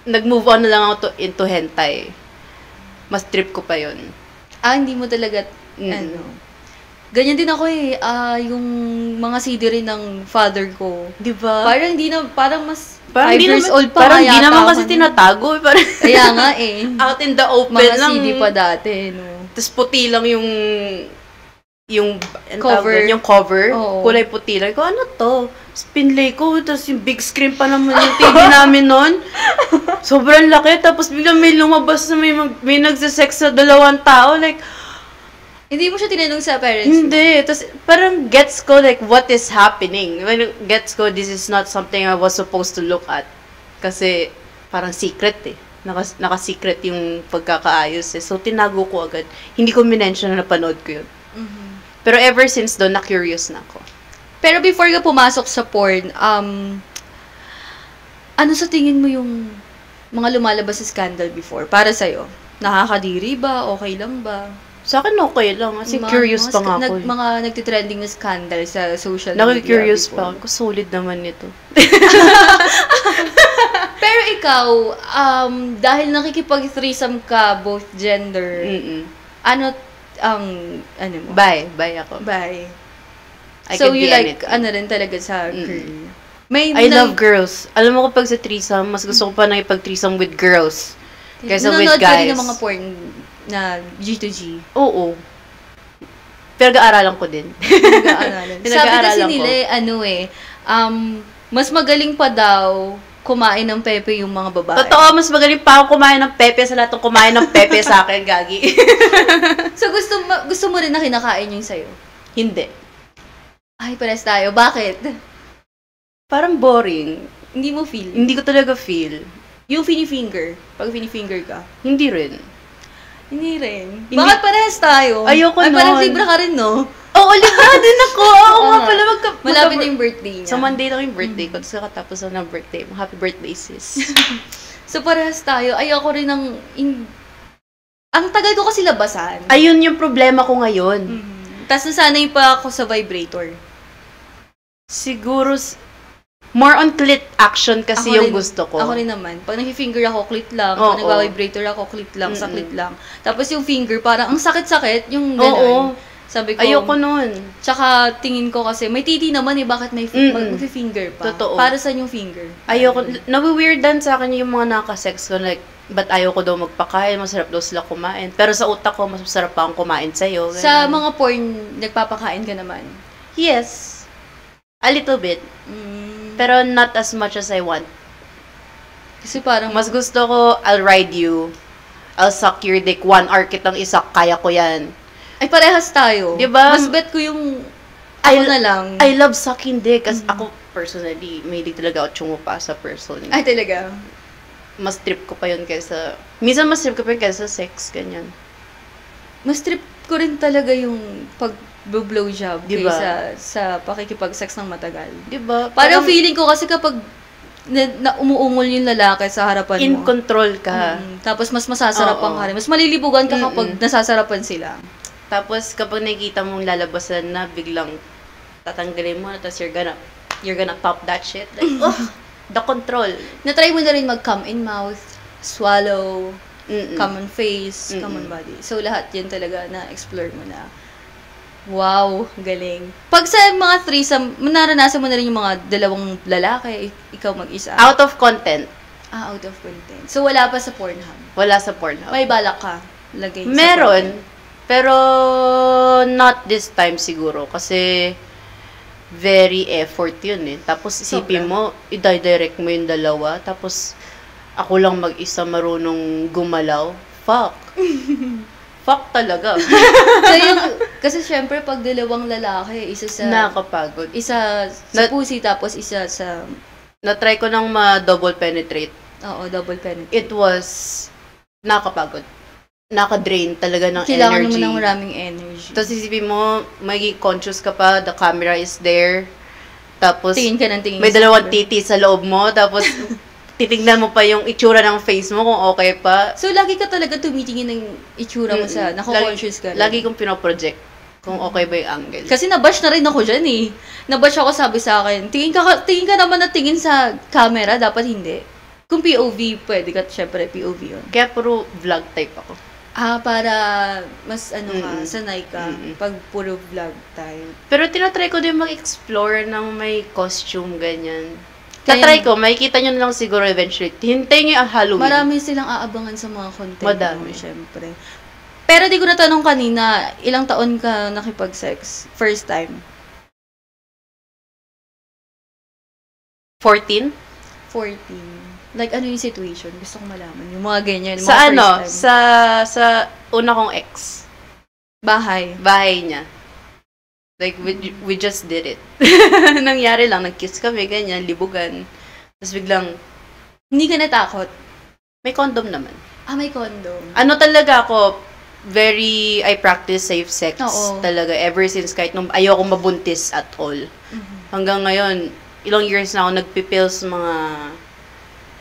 [SPEAKER 2] nag-move on na lang ako into hentai. Mas trip ko pa yun.
[SPEAKER 1] Hindi mo talaga, Ganyan din ako eh. Yung mga CD rin ng father ko.
[SPEAKER 2] Diba?
[SPEAKER 1] Parang mas
[SPEAKER 2] Parang
[SPEAKER 1] 5 years old pa
[SPEAKER 2] parang
[SPEAKER 1] kaya
[SPEAKER 2] di naman
[SPEAKER 1] ako
[SPEAKER 2] kasi
[SPEAKER 1] nun.
[SPEAKER 2] tinatago. Parang
[SPEAKER 1] Kaya nga eh.
[SPEAKER 2] out in the open
[SPEAKER 1] Mga
[SPEAKER 2] lang.
[SPEAKER 1] CD pa dati, no?
[SPEAKER 2] Tapos puti lang yung
[SPEAKER 1] Cover.
[SPEAKER 2] Yung cover.
[SPEAKER 1] Oo.
[SPEAKER 2] Kulay puti lang. Ko, ano to? Pinlay ko. Tapos yung big screen pa naman yung TV namin noon. Sobrang laki. Tapos biglang may lumabas na may nagsisex sa dalawang tao. Like,
[SPEAKER 1] Hindi mo siya tinanong sa parents mo?
[SPEAKER 2] hindi. Tapos parang gets ko like what is happening. When gets ko, this is not something I was supposed to look at. Kasi parang secret eh. Naka-secret yung pagkakaayos eh. So tinago ko agad. Hindi ko minention na napanood ko yun. Pero ever since doon, na-curious na ako.
[SPEAKER 1] Pero before ka pumasok sa porn, ano sa tingin mo yung mga lumalabas sa scandal before? Para sa'yo? Nakakadiri ba? Okay lang ba?
[SPEAKER 2] Sa akin okay lang. Kasi curious pa nga ako.
[SPEAKER 1] Mga nagtitrending na scandal sa social media.
[SPEAKER 2] Naki-curious pa ako. Solid naman nito.
[SPEAKER 1] Pero ikaw, dahil nakikipag-threesome ka, both gender, ano mo?
[SPEAKER 2] Bye ako.
[SPEAKER 1] Bye.
[SPEAKER 2] I
[SPEAKER 1] So
[SPEAKER 2] can
[SPEAKER 1] you
[SPEAKER 2] be
[SPEAKER 1] like,
[SPEAKER 2] anything.
[SPEAKER 1] talaga sa girl?
[SPEAKER 2] I love girls. Alam mo kapag sa threesome, mas gusto ko pa nakipag-threesome with girls. Kaysa with
[SPEAKER 1] Nanonood ka rin
[SPEAKER 2] guys.
[SPEAKER 1] ng mga porn na G2G.
[SPEAKER 2] Oo. Pinag-aaralan ko din.
[SPEAKER 1] Pinag-aaralan. Sabi kasi
[SPEAKER 2] Pinag-aaralan
[SPEAKER 1] nila, mas magaling pa daw kumain ng pepe yung mga babae.
[SPEAKER 2] Totoo, mas magaling pa ako kumain ng pepe sa lahat ng kumain ng pepe sa akin, Gagi.
[SPEAKER 1] So, gusto mo rin na kinakain yung sa'yo?
[SPEAKER 2] Hindi.
[SPEAKER 1] Ay, pares tayo. Bakit?
[SPEAKER 2] Parang boring.
[SPEAKER 1] Hindi mo feel?
[SPEAKER 2] Hindi ko talaga feel.
[SPEAKER 1] Yung fini-finger. Pag fini-finger ka.
[SPEAKER 2] Hindi rin.
[SPEAKER 1] Hindi rin. Bakit parehas tayo?
[SPEAKER 2] Ayoko
[SPEAKER 1] Ay,
[SPEAKER 2] nun.
[SPEAKER 1] parang libra ka rin, no?
[SPEAKER 2] Oo, libra din ako. Oo nga pala.
[SPEAKER 1] Malapit na yung birthday niya.
[SPEAKER 2] Sa Monday lang yung birthday ko. Tapos katapos na ng birthday mo. Happy birthday, sis.
[SPEAKER 1] So, parehas tayo. Ayoko rin ang tagal ko kasi labasan.
[SPEAKER 2] Ayun yung problema ko ngayon.
[SPEAKER 1] Tapos nasanay pa ako sa vibrator.
[SPEAKER 2] Siguro, more on clit action kasi
[SPEAKER 1] Ako
[SPEAKER 2] yung
[SPEAKER 1] rin,
[SPEAKER 2] gusto ko.
[SPEAKER 1] Ako rin naman. Pag nag-finger ako, clit lang.
[SPEAKER 2] Oo.
[SPEAKER 1] Pag nag-vibrator ako, clit lang, sa clit lang. Tapos yung finger, parang ang sakit-sakit, yung gano'n.
[SPEAKER 2] Oo.
[SPEAKER 1] Sabi ko,
[SPEAKER 2] Ayoko nun.
[SPEAKER 1] Tsaka tingin ko kasi, may titi naman bakit may mag-finger pa?
[SPEAKER 2] Totoo.
[SPEAKER 1] Para sa yung finger?
[SPEAKER 2] Ayoko, nawi-weirdan sa akin yung mga nakasex ko, like, ba't ayoko daw magpakain, masarap daw sila kumain. Pero sa utak ko, mas masarap pa akong kumain sa'yo. Ganun.
[SPEAKER 1] Sa mga porn, nagpapakain ka naman?
[SPEAKER 2] Yes. A little bit. Pero not as much as I want.
[SPEAKER 1] Kasi parang,
[SPEAKER 2] Mas gusto ko, I'll ride you. I'll suck your dick. 1 hour kitang isak, kaya ko yan.
[SPEAKER 1] ay parehas tayo.
[SPEAKER 2] Diba?
[SPEAKER 1] Mas bet ko yung, ako na lang.
[SPEAKER 2] I love sucking dick. Kasi ako, personally, mahilig talaga ako tsumupa sa person.
[SPEAKER 1] Ay, talaga?
[SPEAKER 2] Mas trip ko pa yun kaysa, minsan mas trip ko pa yun kaysa sex, ganyan.
[SPEAKER 1] Mas trip ko rin talaga yung pag-blowjob
[SPEAKER 2] Diba?
[SPEAKER 1] kaysa sa pakikipag-sex ng matagal.
[SPEAKER 2] Diba?
[SPEAKER 1] Parang feeling ko kasi kapag na umuungol yung lalaki sa harapan
[SPEAKER 2] in
[SPEAKER 1] mo.
[SPEAKER 2] control ka.
[SPEAKER 1] Tapos mas masasarapan
[SPEAKER 2] Oo.
[SPEAKER 1] ka rin. Mas malilibugan ka kapag nasasarapan sila.
[SPEAKER 2] Tapos kapag nakikita mong lalabasan na, biglang tatanggalin mo na, tapos you're gonna pop that shit. Like, the control.
[SPEAKER 1] Na-try mo na rin mag-come in mouth, swallow,
[SPEAKER 2] Mm-mm.
[SPEAKER 1] come on face, come on body. So, lahat yun talaga na-explore mo na. Wow, galing. Pag sa mga threesome, naranasan mo na rin yung mga dalawang lalaki, ikaw mag-isa.
[SPEAKER 2] Out of content.
[SPEAKER 1] Out of content. So, wala pa sa Pornhub.
[SPEAKER 2] Wala sa Pornhub.
[SPEAKER 1] May balak ka lagay sa
[SPEAKER 2] Meron.
[SPEAKER 1] Pornhub.
[SPEAKER 2] Pero, not this time siguro. Kasi, very effort yun eh. Tapos, isipin mo, i-direct mo yung dalawa. Tapos, ako lang mag-isa marunong gumalaw. Fuck. Fuck talaga.
[SPEAKER 1] So, kasi syempre, pag dalawang lalaki, isa sa...
[SPEAKER 2] Nakakapagod.
[SPEAKER 1] Isa sa pussy, tapos isa sa...
[SPEAKER 2] Na-try ko nang ma-double penetrate.
[SPEAKER 1] Oo, double penetrate.
[SPEAKER 2] It was nakakapagod. Naka-drain talaga ng
[SPEAKER 1] Kailangan
[SPEAKER 2] energy.
[SPEAKER 1] mo ng maraming energy.
[SPEAKER 2] Tapos isipin mo, magiging conscious ka pa, the camera is there. Tapos,
[SPEAKER 1] Tingin ka ng tingin.
[SPEAKER 2] may dalawang titi sa loob mo. Tapos, titignan mo pa yung itsura ng face mo kung okay pa.
[SPEAKER 1] So, lagi ka talaga tumitingin ng itsura mo sa... Nako-conscious ka.
[SPEAKER 2] Lagi kong pinoproject kung okay ba yung angle.
[SPEAKER 1] Kasi nabash na rin ako dyan eh. Nabash ako, sabi sa akin, tingin ka naman na tingin sa camera, dapat hindi. Kung POV, pwede ka, syempre POV yun.
[SPEAKER 2] Kaya puro vlog type ako.
[SPEAKER 1] Para mas sanay ka pag puro vlog tayo.
[SPEAKER 2] Pero tinatry ko din mag-explore ng may costume, ganyan.
[SPEAKER 1] Kaya-
[SPEAKER 2] Tatry ko, makikita nyo na lang siguro eventually. Hintayin nyo yung Halloween.
[SPEAKER 1] Marami silang aabangan sa mga content mo,
[SPEAKER 2] Madami.
[SPEAKER 1] syempre. Pero di ko natanong kanina, ilang taon ka nakipag-sex? First time?
[SPEAKER 2] 14?
[SPEAKER 1] 14. Like, ano yung situation? Gusto ko malaman. Yung mga ganyan. Yung
[SPEAKER 2] Sa
[SPEAKER 1] mga
[SPEAKER 2] ano?
[SPEAKER 1] first time.
[SPEAKER 2] Sa una kong ex.
[SPEAKER 1] Bahay.
[SPEAKER 2] Bahay niya. Like, we just did it. Nangyari lang, nag-kiss kami, ganyan, libugan. Tapos biglang,
[SPEAKER 1] Hindi ka natakot?
[SPEAKER 2] may condom naman.
[SPEAKER 1] May condom.
[SPEAKER 2] Ano talaga ako, I practice safe sex
[SPEAKER 1] Oo.
[SPEAKER 2] talaga ever since kahit nung ayoko mabuntis at all. Hanggang ngayon, ilang years na ako nagpipills, mga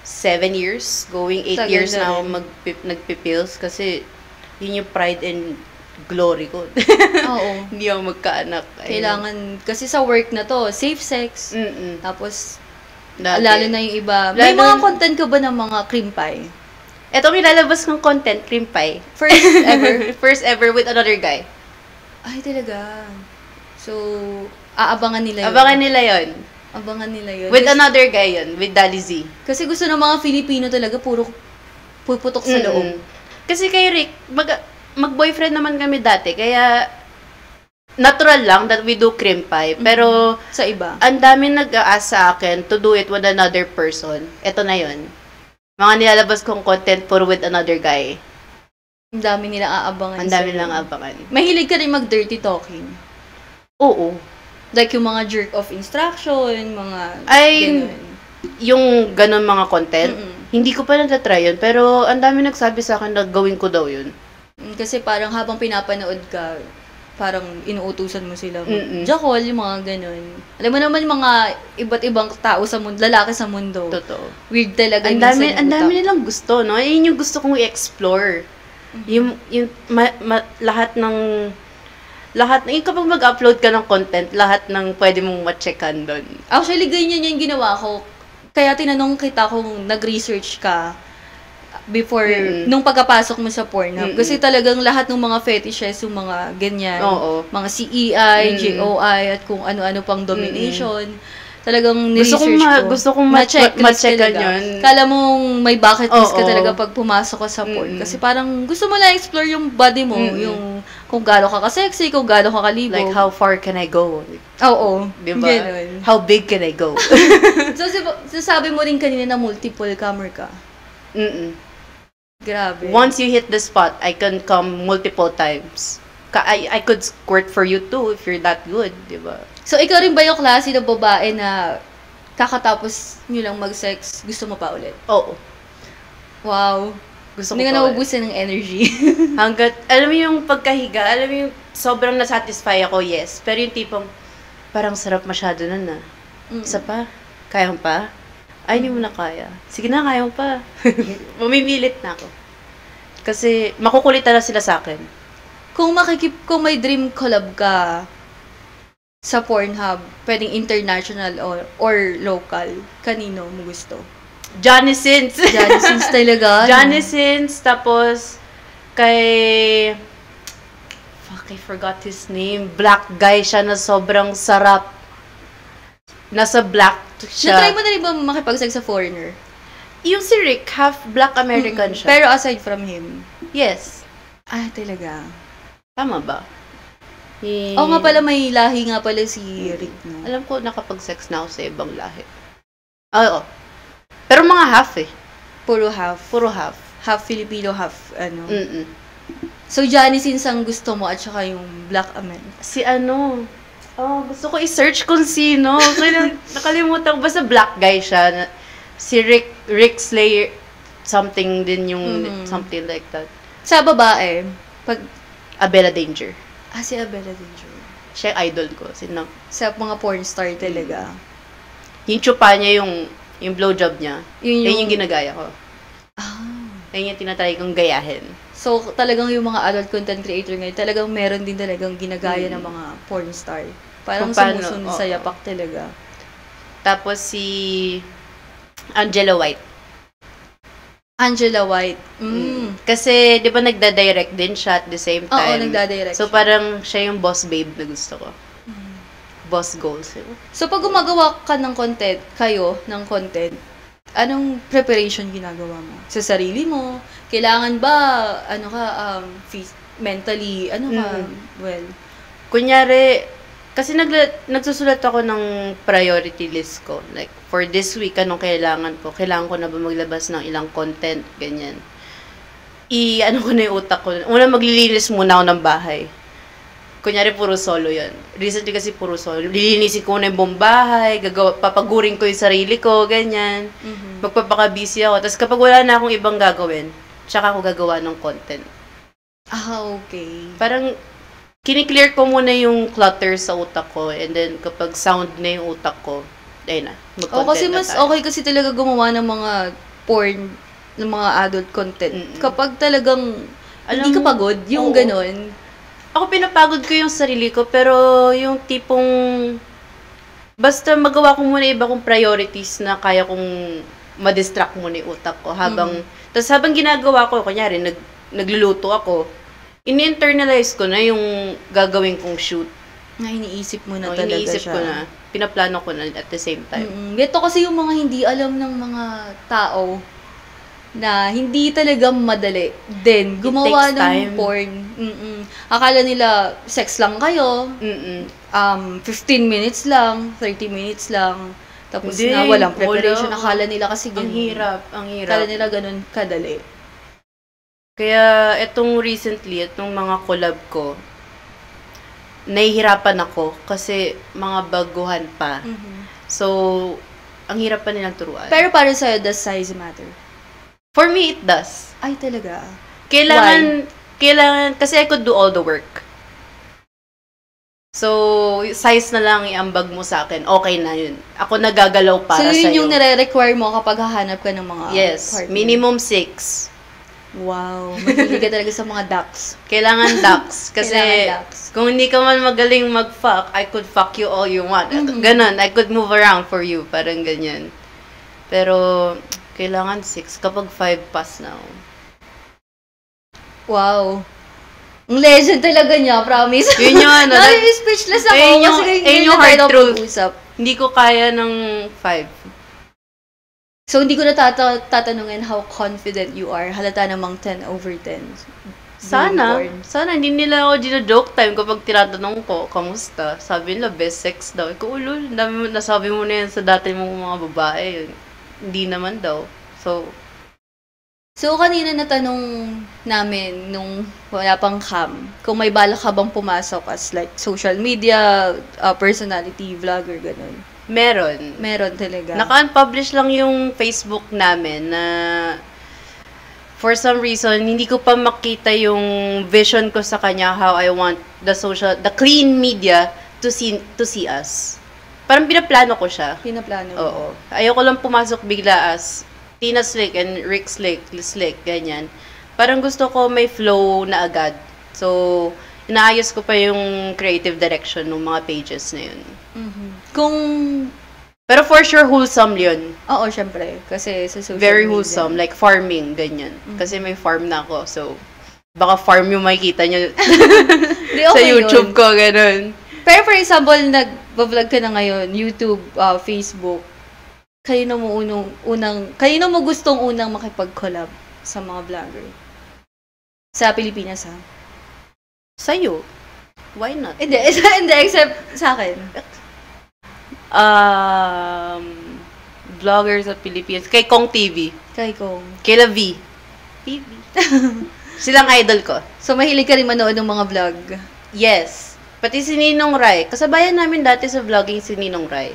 [SPEAKER 2] 7 years, going 8
[SPEAKER 1] Tagal
[SPEAKER 2] years
[SPEAKER 1] na
[SPEAKER 2] na ako
[SPEAKER 1] rin.
[SPEAKER 2] nagpipills kasi yun yung pride and glory ko.
[SPEAKER 1] Oo.
[SPEAKER 2] Hindi ako magkaanak. Ayun.
[SPEAKER 1] Kailangan, kasi sa work na to, safe sex. Tapos, lalo na yung iba. May
[SPEAKER 2] Lalo-
[SPEAKER 1] mga content ka ba ng mga cream pie?
[SPEAKER 2] Ito may lalabas kong content, cream pie.
[SPEAKER 1] First ever?
[SPEAKER 2] First ever with another guy.
[SPEAKER 1] Ay, talaga. So, aabangan nila yun.
[SPEAKER 2] Abangan nila yon.
[SPEAKER 1] Abangan nila yun.
[SPEAKER 2] With another guy yun, with Dali Z.
[SPEAKER 1] Kasi gusto ng mga Filipino talaga, puro puputok sa loob.
[SPEAKER 2] Kasi kay Rick, mag-boyfriend naman kami dati, kaya natural lang that we do cream pie. Pero,
[SPEAKER 1] Sa iba.
[SPEAKER 2] ang dami nag-a-ask sa akin to do it with another person. Ito na yon. Mga nilalabas kong content for with another guy.
[SPEAKER 1] Ang dami nilang aabangan.
[SPEAKER 2] Ang dami
[SPEAKER 1] sa'yo.
[SPEAKER 2] lang abangan.
[SPEAKER 1] Mahilig ka rin mag-dirty talking.
[SPEAKER 2] Oo.
[SPEAKER 1] Like yung mga jerk of instruction, mga
[SPEAKER 2] Ay,
[SPEAKER 1] ganun.
[SPEAKER 2] yung ganun mga content,
[SPEAKER 1] Mm-mm.
[SPEAKER 2] hindi ko pa natatry yun. Pero, ang dami nagsabi sa akin na gawin ko daw yun.
[SPEAKER 1] Kasi parang habang pinapanood ka, parang inuutusan mo sila.
[SPEAKER 2] Mm-mm.
[SPEAKER 1] Jackal, yung mga ganun. Alam mo naman mga iba't ibang tao sa mundo, lalaki sa mundo.
[SPEAKER 2] Totoo.
[SPEAKER 1] Weird talaga
[SPEAKER 2] Ang
[SPEAKER 1] minsan yung
[SPEAKER 2] dami
[SPEAKER 1] utak.
[SPEAKER 2] nilang gusto, no? Yun yung gusto kong i-explore. Yung lahat ng yung kapag mag-upload ka ng content, lahat ng pwede mong ma-checkan doon.
[SPEAKER 1] Actually, ganyan yung ginawa ko. Kaya tinanong kita kung nag-research ka. before, nung pagkapasok mo sa Pornhub. Kasi talagang lahat ng mga fetishes, yung mga ganyan, mga CEI, JOI, at kung ano-ano pang domination, talagang ni-research ko.
[SPEAKER 2] Gusto kong ma-checkan yun.
[SPEAKER 1] Kala mong may bucket list ka talaga pag pumasok ka sa porn. Kasi parang gusto mo na explore yung body mo, yung kung gaano ka ka-sexy, kung gaano ka kalibog.
[SPEAKER 2] Like, how far can I go?
[SPEAKER 1] Oo.
[SPEAKER 2] Diba?
[SPEAKER 1] Ganun.
[SPEAKER 2] How big can I go?
[SPEAKER 1] So, sabi mo rin kanina na multiple comer ka. Grabe.
[SPEAKER 2] Once you hit the spot, I can come multiple times. I could squirt for you too if you're that good, diba?
[SPEAKER 1] So, ikaw rin ba yung klase ng babae na kakatapos nyo lang mag-sex, gusto mo pa ulit?
[SPEAKER 2] Oo.
[SPEAKER 1] Wow.
[SPEAKER 2] Gusto ko
[SPEAKER 1] Hindi
[SPEAKER 2] pa
[SPEAKER 1] ka naubusan ng energy.
[SPEAKER 2] Hanggat, alam mo yung pagkahiga, alam mo yung sobrang nasatisfy ako, yes. Pero yung tipong, parang sarap masyado nun Isa pa? Kaya mo pa? Ay, hindi mo na kaya. Sige na, kaya mo pa. Mamimilit na ako. Kasi, makukulitan na sila sa akin.
[SPEAKER 1] Kung may dream collab ka sa Pornhub, pwedeng international or local, kanino mo gusto?
[SPEAKER 2] Johnny Sins.
[SPEAKER 1] Johnny Sins talaga.
[SPEAKER 2] Johnny Sins, tapos kay I forgot his name. Black guy siya na sobrang sarap. Nasa black siya.
[SPEAKER 1] Na-try mo na rin ba makipag-sex sa foreigner?
[SPEAKER 2] Yung si Rick, half black American siya.
[SPEAKER 1] Pero aside from him?
[SPEAKER 2] Yes.
[SPEAKER 1] Ah, talaga.
[SPEAKER 2] Tama ba?
[SPEAKER 1] Oo nga pala, may lahi nga pala si Rick, no?
[SPEAKER 2] Alam ko, nakapag-sex na ako sa ibang lahi. Oo. Pero mga half
[SPEAKER 1] Puro half.
[SPEAKER 2] Puro half.
[SPEAKER 1] Half Filipino, half, So, Johnny Sins ang gusto mo at saka yung Black American.
[SPEAKER 2] Si gusto ko i-search kung sino. Kaya nakalimutan ko. Basta black guy siya. Si Rick Slayer, something din yung, something like that.
[SPEAKER 1] Sa babae,
[SPEAKER 2] Abella Danger.
[SPEAKER 1] Si Abella Danger.
[SPEAKER 2] Siya idol ko.
[SPEAKER 1] Sa mga porn star talaga.
[SPEAKER 2] Yung chupa niya, yung blowjob niya, yun yung ginagaya ko. Yun yung tinatry kong gayahin.
[SPEAKER 1] So, talagang yung mga adult content creator ngayon, talagang meron din talagang ginagaya ng mga porn star. Parang sumusunod sa yapak talaga.
[SPEAKER 2] Tapos si Angela White.
[SPEAKER 1] Angela White.
[SPEAKER 2] Kasi, di ba nagda-direct din siya at the same time?
[SPEAKER 1] Oo, nagda-direct.
[SPEAKER 2] So, parang siya yung boss babe na gusto ko. Boss goals.
[SPEAKER 1] So, pag gumagawa ka ng content, anong preparation ginagawa mo? Sa sarili mo? Kailangan ba, mentally, well?
[SPEAKER 2] Kunyari, kasi nagsusulat ako ng priority list ko. Like, for this week, anong kailangan ko? Kailangan ko na ba maglabas ng ilang content? Ganyan. Ko na yung utak ko. Una, maglilinis muna ako ng bahay. Kunyari, puro solo yan. Recently kasi puro solo. Lilinisin ko na yung buong bahay, papagurin ko yung sarili ko, ganyan. Magpapaka-busy ako. Tapos kapag wala na akong ibang gagawin, tsaka ako gagawa ng content.
[SPEAKER 1] Okay.
[SPEAKER 2] Parang, kiniklear ko muna yung clutter sa utak ko, and then kapag sound na yung utak ko, ayun na, mag-content
[SPEAKER 1] kasi mas
[SPEAKER 2] na tayo.
[SPEAKER 1] okay kasi talaga gumawa ng mga porn, ng mga adult content. Kapag talagang hindi ka pagod, yung ganon.
[SPEAKER 2] Ako pinapagod ko yung sarili ko, pero yung tipong, basta magawa ko muna iba kong priorities na kaya kong ma-distract muna yung utak ko tapos habang ginagawa ko, kunyari, nagluluto ako, ini-internalize ko na yung gagawin kong shoot.
[SPEAKER 1] Na iniisip mo na talaga
[SPEAKER 2] iniisip
[SPEAKER 1] siya.
[SPEAKER 2] ko na. Pinaplano ko na at the same time.
[SPEAKER 1] Ito kasi yung mga hindi alam ng mga tao na hindi talaga madali din gumawa ng
[SPEAKER 2] time.
[SPEAKER 1] porn. Akala nila sex lang kayo. 15 minutes lang, 30 minutes lang. Tapos
[SPEAKER 2] Hindi,
[SPEAKER 1] na walang preparation. Akala nila kasi ganun.
[SPEAKER 2] Ang hirap.
[SPEAKER 1] Akala nila ganun kadali.
[SPEAKER 2] Kaya, itong mga collab ko, nahihirapan ako kasi mga baguhan pa. So, ang hirap pa nilang turuan.
[SPEAKER 1] Pero para sa'yo, does size matter?
[SPEAKER 2] For me, it does.
[SPEAKER 1] Ay, talaga?
[SPEAKER 2] Kailangan, kasi I could do all the work. So, size na lang iambag mo sa akin, okay na yun. Ako nagagalaw para sa'yo.
[SPEAKER 1] So, yun yung nire-require mo kapag hahanap ka ng mga partner?
[SPEAKER 2] Minimum 6.
[SPEAKER 1] Wow, mahilig ka talaga sa mga ducks.
[SPEAKER 2] Kailangan ducks. Kasi, kung hindi ka man magaling mag-fuck, I could fuck you all you want. Ganon, I could move around for you. Parang ganyan. Pero, Kailangan 6 kapag 5 pass na ako.
[SPEAKER 1] Wow. Ang legend talaga niya, promise.
[SPEAKER 2] Yun yung ano.
[SPEAKER 1] Speechless ako
[SPEAKER 2] Ayun yung-
[SPEAKER 1] kasi
[SPEAKER 2] ayun
[SPEAKER 1] ngayon
[SPEAKER 2] yung
[SPEAKER 1] na
[SPEAKER 2] hard
[SPEAKER 1] tayo
[SPEAKER 2] truth.
[SPEAKER 1] pag-usap.
[SPEAKER 2] Hindi ko kaya ng 5.
[SPEAKER 1] So, hindi ko na tatanungin how confident you are. Halata namang 10 over 10.
[SPEAKER 2] Sana.
[SPEAKER 1] Unicorn.
[SPEAKER 2] Sana hindi nila ako gino-joke time kapag tinatanong ko, kamusta? Sabi nila, best sex daw. Ikaw, ulol, nasabi mo na yan sa dati mong mga babae. Hindi naman daw.
[SPEAKER 1] So, kanina natanong namin nung wala pang cam, kung may balak ka bang pumasok as like social media, personality, vlogger, ganun.
[SPEAKER 2] Meron.
[SPEAKER 1] Meron talaga.
[SPEAKER 2] Naka-unpublish lang yung Facebook namin na for some reason, hindi ko pa makita yung vision ko sa kanya how I want the clean media to see us. Parang pinaplano ko siya.
[SPEAKER 1] Pinaplano mo.
[SPEAKER 2] Oo. Ayoko lang pumasok bigla as Tina Slick and Rick Slick, ganyan. Parang gusto ko may flow na agad. So, inaayos ko pa yung creative direction ng mga pages na yun.
[SPEAKER 1] Mhm. Kung...
[SPEAKER 2] Pero for sure, wholesome yun.
[SPEAKER 1] Oo, syempre. Kasi sa social
[SPEAKER 2] Very
[SPEAKER 1] media.
[SPEAKER 2] wholesome. Like farming, ganyan. Kasi may farm na ako. So, baka farm yung makikita nyo
[SPEAKER 1] Di,
[SPEAKER 2] sa
[SPEAKER 1] okay
[SPEAKER 2] YouTube
[SPEAKER 1] yun.
[SPEAKER 2] ko, ganun.
[SPEAKER 1] Pero for example, nag-vlog ka na ngayon, YouTube, Facebook, kanino mo gustong unang makipag-collab sa mga vlogger? Sa Pilipinas, ha?
[SPEAKER 2] Sa'yo. Why not?
[SPEAKER 1] Hindi, except sa akin.
[SPEAKER 2] Vlogger sa Philippines. Kay Kong TV.
[SPEAKER 1] Kay Kong.
[SPEAKER 2] Kila V. TV. Silang idol ko.
[SPEAKER 1] So, mahilig ka rin manood ng mga vlog?
[SPEAKER 2] Yes. Pati si Ninong Rai. Kasabayan namin dati sa vlogging si Ninong Rai.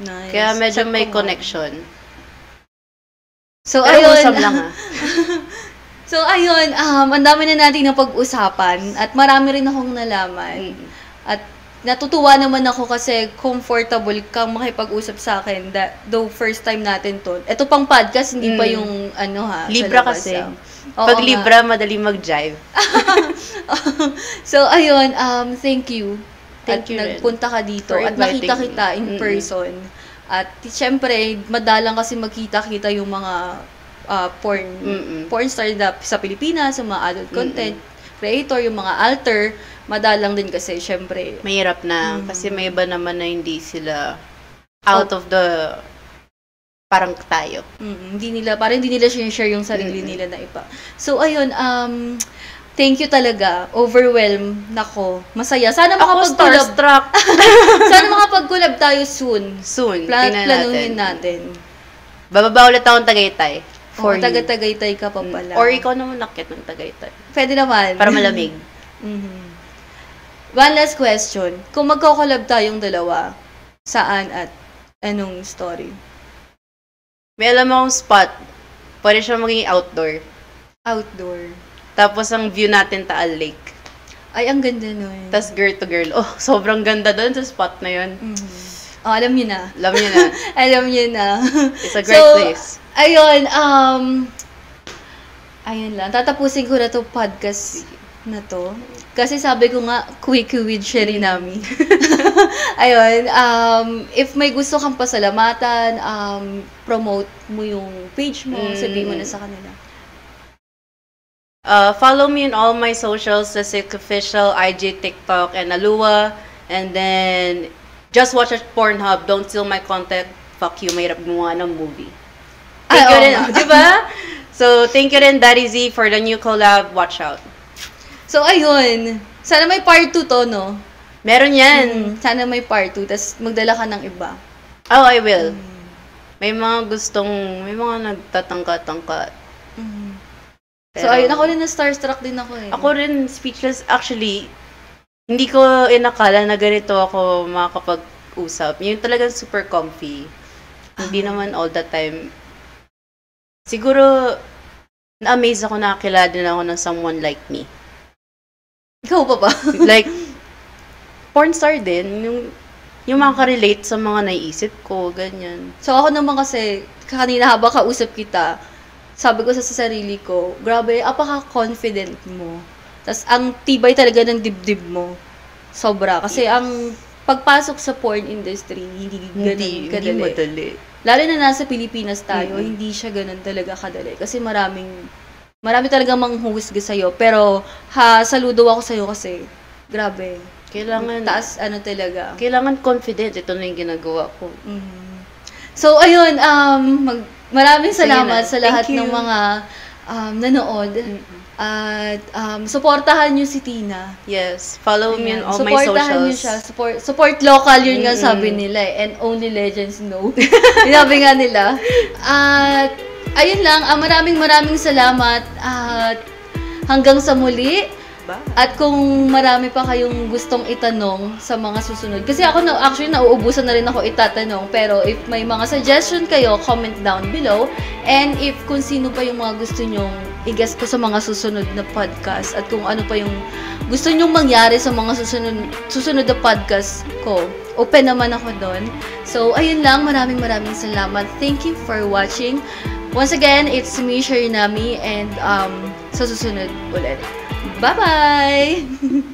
[SPEAKER 1] Nice.
[SPEAKER 2] Kaya medyo
[SPEAKER 1] Check
[SPEAKER 2] may
[SPEAKER 1] ko nga.
[SPEAKER 2] connection.
[SPEAKER 1] So,
[SPEAKER 2] Pero
[SPEAKER 1] ayun.
[SPEAKER 2] wholesome lang
[SPEAKER 1] So, ayun. Ang dami na natin na pag-usapan at marami rin akong nalaman. At natutuwa naman ako kasi comfortable kang makipag-usap sa akin. Though first time natin to. Ito pang podcast, hindi pa yung
[SPEAKER 2] Libra
[SPEAKER 1] sa labas,
[SPEAKER 2] kasi.
[SPEAKER 1] Oo
[SPEAKER 2] Pag
[SPEAKER 1] nga.
[SPEAKER 2] Libra, madali mag-jive.
[SPEAKER 1] So, ayun. Thank you.
[SPEAKER 2] Thank you rin
[SPEAKER 1] nagpunta ka dito
[SPEAKER 2] for
[SPEAKER 1] at
[SPEAKER 2] inviting
[SPEAKER 1] nakita kita
[SPEAKER 2] me.
[SPEAKER 1] in person. At syempre, madalang kasi magkita-kita yung mga porn star sa Pilipinas, yung mga adult content creator, yung mga alter, madalang din kasi syempre.
[SPEAKER 2] Mahirap na. Kasi may iba naman na hindi sila out of the parang tayo.
[SPEAKER 1] Hindi nila share yung sarili nila na iba. So, ayun, thank you talaga. Overwhelmed nako. Masaya. Sana
[SPEAKER 2] Ako
[SPEAKER 1] makapag-collab.
[SPEAKER 2] starstruck.
[SPEAKER 1] Sana makapag-collab tayo soon.
[SPEAKER 2] Soon.
[SPEAKER 1] Planuhin natin.
[SPEAKER 2] Bababa ulit akong Tagaytay. For you.
[SPEAKER 1] Taga-Tagaytay ka pa pala.
[SPEAKER 2] Or ikaw naman nakit ng Tagaytay.
[SPEAKER 1] Pwede naman.
[SPEAKER 2] Para malamig.
[SPEAKER 1] One last question. Kung magko-collab tayong dalawa, saan at anong story?
[SPEAKER 2] May alam akong spot. Pwede siya maging outdoor.
[SPEAKER 1] Outdoor.
[SPEAKER 2] Tapos ang view natin Taal Lake.
[SPEAKER 1] Ay, ang ganda nun.
[SPEAKER 2] Tapos girl to girl. Oh, sobrang ganda doon sa spot na yun.
[SPEAKER 1] Oh, alam niyo na.
[SPEAKER 2] Alam niyo na.
[SPEAKER 1] Alam niyo na.
[SPEAKER 2] It's a great place.
[SPEAKER 1] Ayun, ayun lang. Tatapusin ko na to podcast na to. Kasi sabi ko nga, quick with Sherinami. Ayun, if may gusto kang pasalamatan, promote mo yung page mo, sabihin mo na sa kanila.
[SPEAKER 2] Follow me on all my socials, the Sick Official, IG, TikTok, and Alua. And then, just watch at Pornhub. Don't steal my content. Fuck you, mahirap gumawa ng movie. Thank you rin, di ba? So, thank you rin, Daddy Z, for the new collab. Watch out.
[SPEAKER 1] So, ayun. Sana may part 2 to, no?
[SPEAKER 2] Meron yan.
[SPEAKER 1] Sana may part 2, tas magdala ka ng iba.
[SPEAKER 2] Oh, I will. May mga nagtatangka-tangka.
[SPEAKER 1] So, ayun. Ako rin na-starstruck din ako eh.
[SPEAKER 2] Ako rin, speechless. Actually, hindi ko inakala na ganito ako makakapag-usap. Yung talagang super comfy. Hindi naman all the time. Siguro, na-amaze ako na nakakilala din ako ng someone like me.
[SPEAKER 1] Ikaw pa ba?
[SPEAKER 2] Like, porn star din. Yung makaka-relate sa mga naiisip ko, ganyan.
[SPEAKER 1] So, ako naman kasi, kanina habang kausap kita, sabi ko sa sarili ko, grabe, apaka-confident mo. Tas ang tibay talaga ng dibdib mo. Sobra. Kasi ang pagpasok sa porn industry, hindi ganun kadali.
[SPEAKER 2] Hindi madali.
[SPEAKER 1] lalo na nasa Pilipinas tayo, hindi siya ganun talaga kadali. Kasi marami talaga manghuhusga sa'yo. Pero, saludo ako sa'yo kasi, grabe.
[SPEAKER 2] Kailangan,
[SPEAKER 1] taas, talaga.
[SPEAKER 2] Kailangan confident. Ito na yung ginagawa ko.
[SPEAKER 1] So, ayun, maraming salamat sa lahat ng mga nanood. At supportahan niyo si Tina.
[SPEAKER 2] Yes, follow me on all my
[SPEAKER 1] supportahan
[SPEAKER 2] socials.
[SPEAKER 1] niyo siya. Support local, yun nga sabi nila. And only legends know. Sinabi nga nila. At ayun lang, maraming salamat. At hanggang sa muli.
[SPEAKER 2] Bye.
[SPEAKER 1] At kung marami pa kayong gustong itanong sa mga susunod. Kasi ako actually nauubusan na rin ako itatanong. Pero if may mga suggestion kayo, comment down below. And if kung sino pa yung mga gusto nyong i-guest ko sa mga susunod na podcast. At kung ano pa yung gusto nyong mangyari sa mga susunod na podcast ko. Open naman ako doon. So, ayun lang. Maraming salamat. Thank you for watching. Once again, it's me, Sharinami. And sa susunod ulit. Bye-bye!